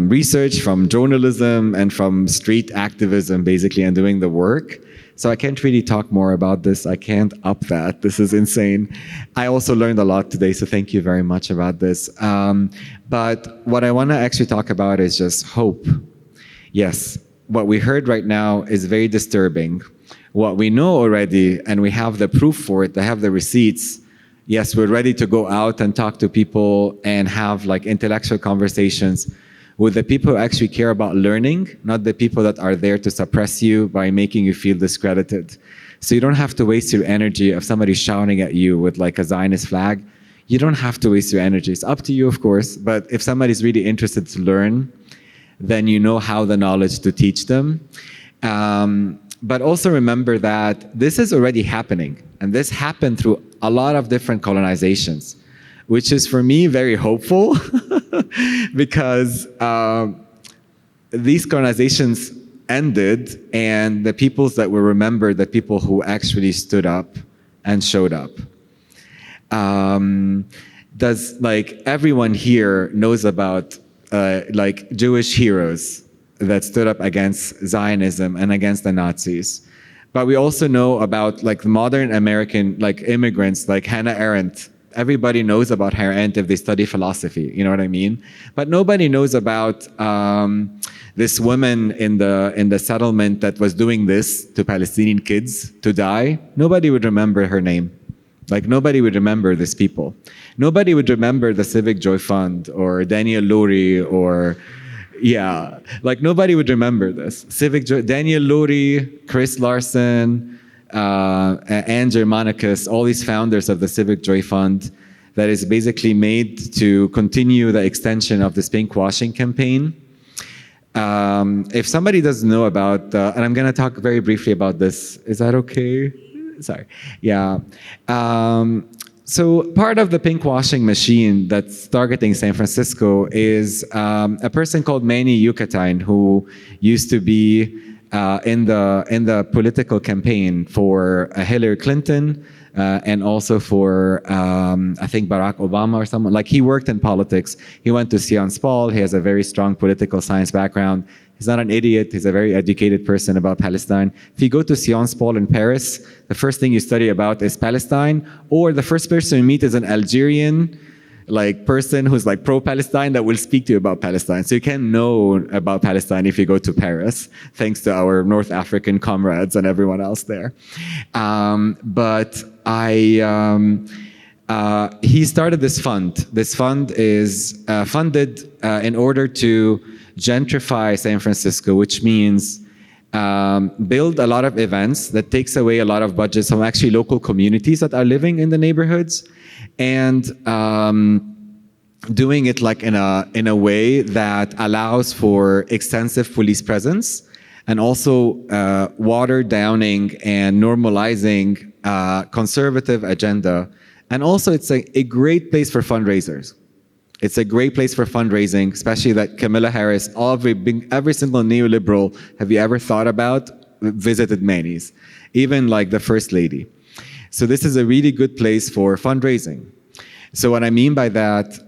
research, from journalism, and from street activism, basically, and doing the work. So I can't really talk more about this. I can't up that. This is insane. I also learned a lot today, so thank you very much about this. But what I want to actually talk about is just hope. Yes, what we heard right now is very disturbing. What we know already, and we have the proof for it, I have the receipts. Yes, we're ready to go out and talk to people and have like intellectual conversations with the people who actually care about learning, not the people that are there to suppress you by making you feel discredited. So you don't have to waste your energy if somebody's shouting at you with like a Zionist flag. You don't have to waste your energy. It's up to you, of course, but if somebody's really interested to learn, then you know how the knowledge to teach them. But also remember that this is already happening, and this happened through a lot of different colonizations, which is for me very hopeful because these colonizations ended, and the peoples that were remembered, the people who actually stood up and showed up. Does like everyone here knows about like Jewish heroes that stood up against Zionism and against the Nazis? But we also know about like modern American like immigrants like Hannah Arendt. Everybody knows about Hannah Arendt if they study philosophy, you know what I mean? But nobody knows about this woman in the settlement that was doing this to Palestinian kids to die. Nobody would remember her name. Like nobody would remember these people. Nobody would remember the Civic Joy Fund or Daniel Lurie or like nobody would remember this. Daniel Lurie, Chris Larson, Anne Germanicus, all these founders of the Civic Joy Fund that is basically made to continue the extension of this pinkwashing campaign. If somebody doesn't know about, and I'm going to talk very briefly about this, is that okay? Sorry. Yeah. So part of the pinkwashing machine that's targeting San Francisco is a person called Manny Yucatine, who used to be in the political campaign for Hillary Clinton and also for I think Barack Obama or someone. Like he worked in politics. He went to Sciences Po. He has a very strong political science background. He's not an idiot. He's a very educated person about Palestine. If you go to Sciences Po in Paris, the first thing you study about is Palestine, or the first person you meet is an Algerian like person who's like pro-Palestine that will speak to you about Palestine. So you can know about Palestine if you go to Paris, thanks to our North African comrades and everyone else there. He started this fund. This fund is funded in order to gentrify San Francisco, which means build a lot of events that takes away a lot of budgets from actually local communities that are living in the neighborhoods, and doing it like in a way that allows for extensive police presence, and also water downing and normalizing conservative agenda. And also it's a great place for fundraisers. It's a great place for fundraising, especially that Kamala Harris, every single neoliberal have you ever thought about visited Manny's, even like the First Lady. So this is a really good place for fundraising. So what I mean by that,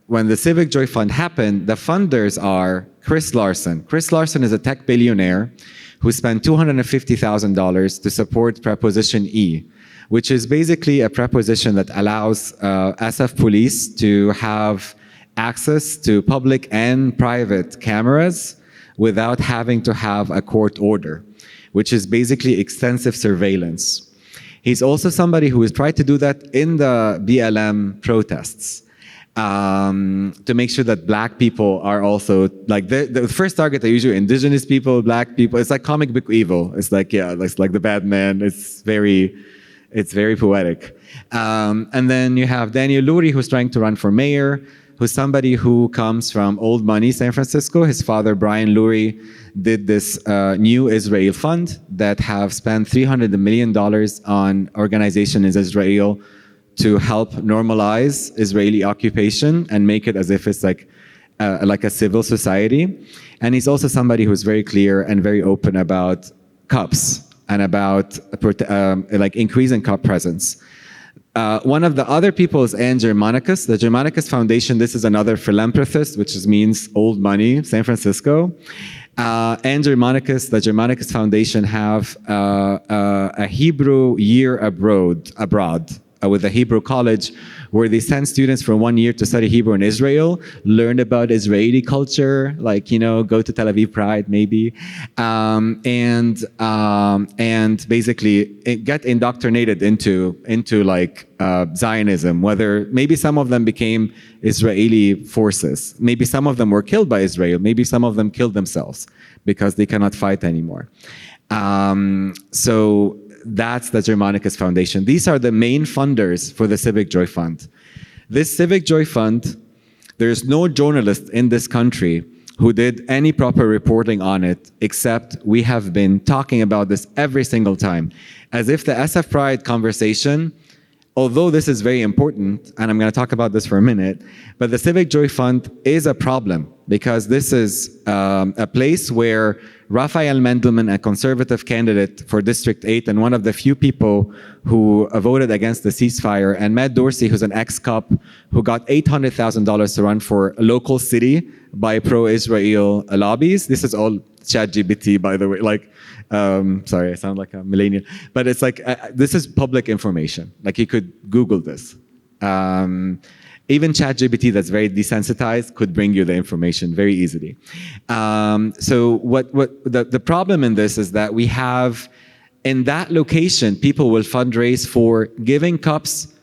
when the Civic Joy Fund happened, the funders are Chris Larson. Chris Larson is a tech billionaire who spent $250,000 to support Proposition E, which is basically a proposition that allows SF police to have access to public and private cameras without having to have a court order, which is basically extensive surveillance. He's also somebody who has tried to do that in the BLM protests to make sure that Black people are also, like the first target are usually indigenous people, Black people. It's like comic book evil. It's like, yeah, it's like the bad man. It's very poetic. And then you have Daniel Lurie, who's trying to run for mayor, who's somebody who comes from old money San Francisco. His father, Brian Lurie, did this new Israel fund that have spent $300 million on organizations in Israel to help normalize Israeli occupation and make it as if it's like a civil society. And he's also somebody who's very clear and very open about cops and about like increasing cop presence. One of the other people is Anne Germanicus. The Germanicus Foundation, this is another philanthropist, which means old money, San Francisco. Anne Germanicus, the Germanicus Foundation have a Hebrew year abroad with a Hebrew college where they send students for 1 year to study Hebrew in Israel, learn about Israeli culture, like, go to Tel Aviv Pride maybe, and basically get indoctrinated into like Zionism, whether maybe some of them became Israeli forces, maybe some of them were killed by Israel, maybe some of them killed themselves because they cannot fight anymore. So that's the Germanicus Foundation. These are the main funders for the Civic Joy Fund. This Civic Joy Fund, there's no journalist in this country who did any proper reporting on it, except we have been talking about this every single time. As if the SF Pride conversation, although this is very important, and I'm going to talk about this for a minute, but the Civic Joy Fund is a problem because this is a place where Raphael Mendelman, a conservative candidate for District 8 and one of the few people who voted against the ceasefire, and Matt Dorsey, who's an ex-cop who got $800,000 to run for a local city by pro-Israel lobbies. This is all ChatGPT, by the way. Sorry, I sound like a millennial. But it's like, this is public information. Like, you could Google this. Even ChatGPT, that's very desensitized, could bring you the information very easily. So the problem in this is that we have, in that location, people will fundraise for giving cups,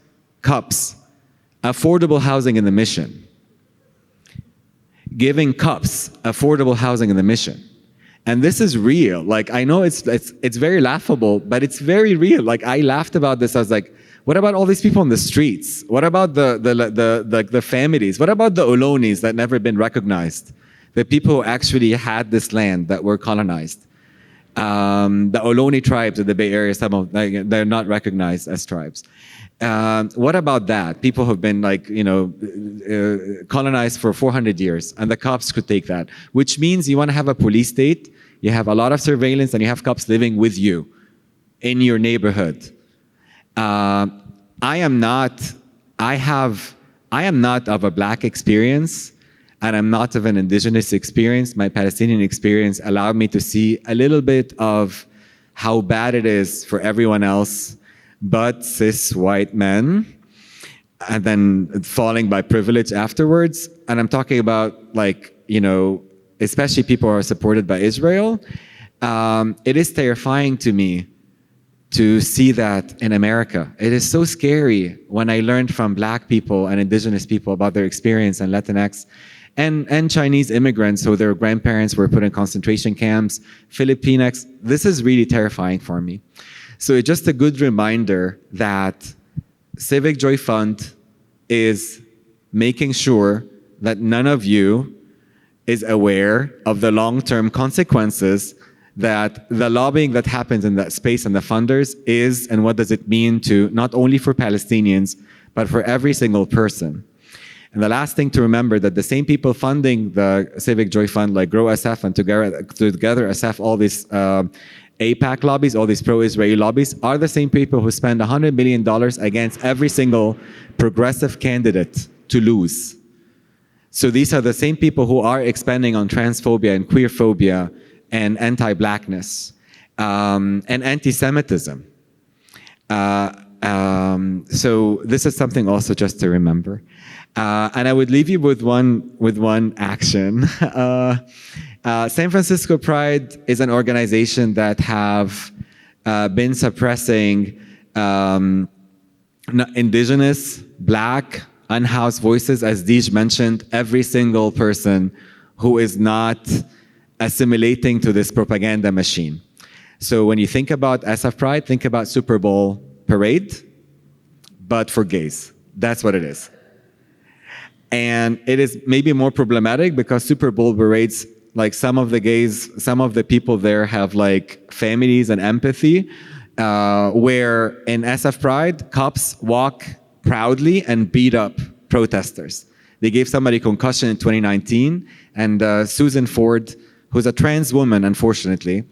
affordable housing in the mission. Giving cups, affordable housing in the mission. And this is real. Like, I know it's very laughable, but it's very real. Like, I laughed about this. I was like, what about all these people on the streets? What about the families? What about the Olonis that never been recognized? The people who actually had this land that were colonized. The Oloni tribes in the Bay Area, they're not recognized as tribes. What about that? People have been colonized for 400 years, and the cops could take that. Which means you want to have a police state, you have a lot of surveillance, and you have cops living with you in your neighborhood. I am not of a black experience, and I'm not of an indigenous experience. My Palestinian experience allowed me to see a little bit of how bad it is for everyone else but cis white men, and then falling by privilege afterwards. And I'm talking about, especially people who are supported by Israel. It is terrifying to me to see that in America. It is so scary when I learned from black people and indigenous people about their experience, and Latinx and Chinese immigrants who their grandparents were put in concentration camps, Filipinx. This is really terrifying for me. So it's just a good reminder that Civic Joy Fund is making sure that none of you is aware of the long-term consequences that the lobbying that happens in that space and the funders is, and what does it mean to not only for Palestinians, but for every single person. And the last thing to remember, that the same people funding the Civic Joy Fund, like Grow SF and Together SF, all these AIPAC lobbies, all these pro-Israeli lobbies, are the same people who spend $100 million against every single progressive candidate to lose. So these are the same people who are expanding on transphobia and queerphobia and anti-blackness and anti-Semitism. So this is something also just to remember. And I would leave you with one action. San Francisco Pride is an organization that have been suppressing indigenous, black, unhoused voices, as Deeg mentioned, every single person who is not assimilating to this propaganda machine. So when you think about SF Pride, think about Super Bowl parade, but for gays. That's what it is. And it is maybe more problematic because Super Bowl parades, like some of the gays, some of the people there have like families and empathy, where in SF Pride, cops walk proudly and beat up protesters. They gave somebody concussion in 2019, and Susan Ford, who's a trans woman, unfortunately,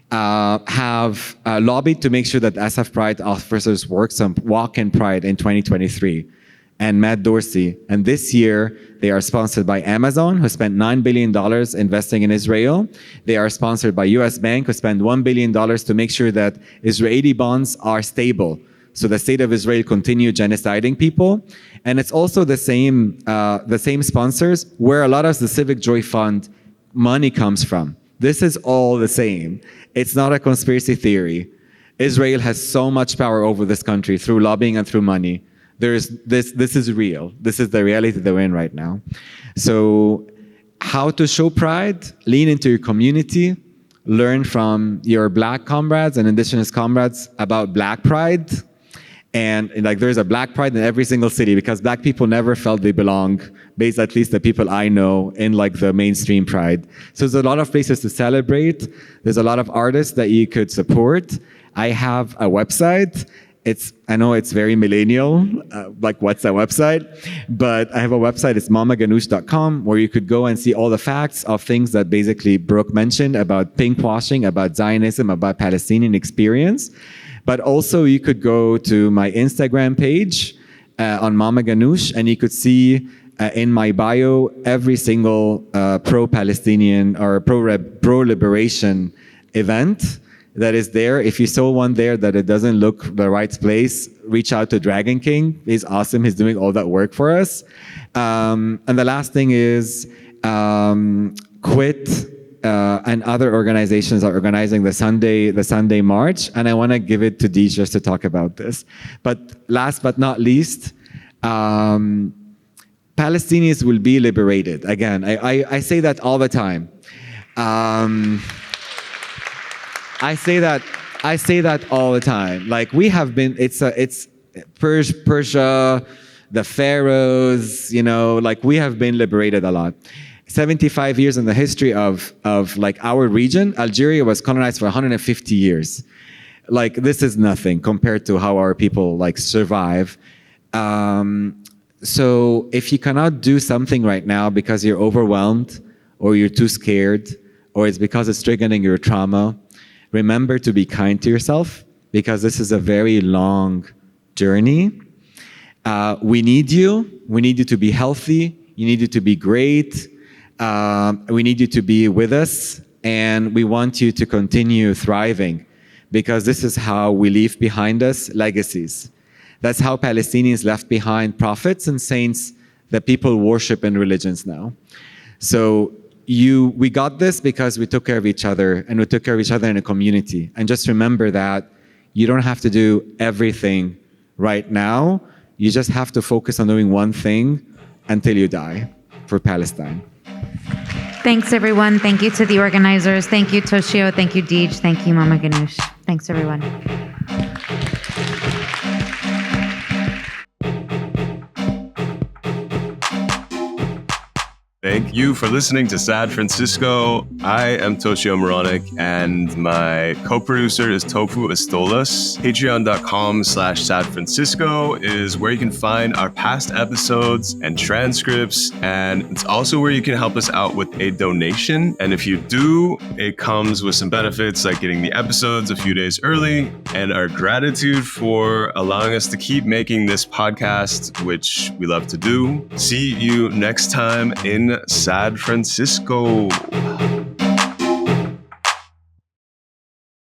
have lobbied to make sure that SF Pride officers walk in Pride in 2023. And Matt Dorsey. And this year, they are sponsored by Amazon, who spent $9 billion investing in Israel. They are sponsored by US Bank, who spent $1 billion to make sure that Israeli bonds are stable, so the state of Israel continue genociding people. And it's also the same sponsors where a lot of the Civic Joy Fund money comes from. This is all the same. It's not a conspiracy theory. Israel has so much power over this country through lobbying and through money. This is real. This is the reality that we're in right now. So how to show pride? Lean into your community. Learn from your black comrades and indigenous comrades about black pride. And like there's a black pride in every single city because black people never felt they belong, based at least the people I know in like the mainstream pride. So there's a lot of places to celebrate. There's a lot of artists that you could support. I have a website. I know it's very millennial, like what's that website? But I have a website, it's mamaganuush.com, where you could go and see all the facts of things that basically Brooke mentioned about pinkwashing, about Zionism, about Palestinian experience. But also you could go to my Instagram page on Mama Ganuush, and you could see in my bio every single pro-Palestinian or pro-liberation event that is there. If you saw one there that it doesn't look the right place, reach out to Dragon King. He's awesome. He's doing all that work for us. And the last thing is Quit and other organizations are organizing the Sunday March. And I want to give it to Deeg just to talk about this. But last but not least, Palestinians will be liberated. Again, I say that all the time. I say that all the time. Like we have been, it's Persia, the pharaohs, like we have been liberated a lot. 75 years in the history of like our region, Algeria was colonized for 150 years. Like this is nothing compared to how our people like survive. So if you cannot do something right now because you're overwhelmed or you're too scared or it's because it's triggering your trauma, remember to be kind to yourself because this is a very long journey. We need you. We need you to be healthy. You need you to be great. We need you to be with us. And we want you to continue thriving because this is how we leave behind us legacies. That's how Palestinians left behind prophets and saints that people worship in religions now. So we got this because we took care of each other and we took care of each other in a community. And just remember that you don't have to do everything right now. You just have to focus on doing one thing until you die for Palestine. Thanks, everyone. Thank you to the organizers. Thank you, Toshio. Thank you, Deeg. Thank you, Mama Ganuush. Thanks, everyone. Thank you for listening to Sad Francisco. I am Toshio Moronic, and my co-producer is Tofu Estolas. Patreon.com/Sad Francisco is where you can find our past episodes and transcripts, and it's also where you can help us out with a donation. And if you do, it comes with some benefits like getting the episodes a few days early and our gratitude for allowing us to keep making this podcast, which we love to do. See you next time in Sad Francisco.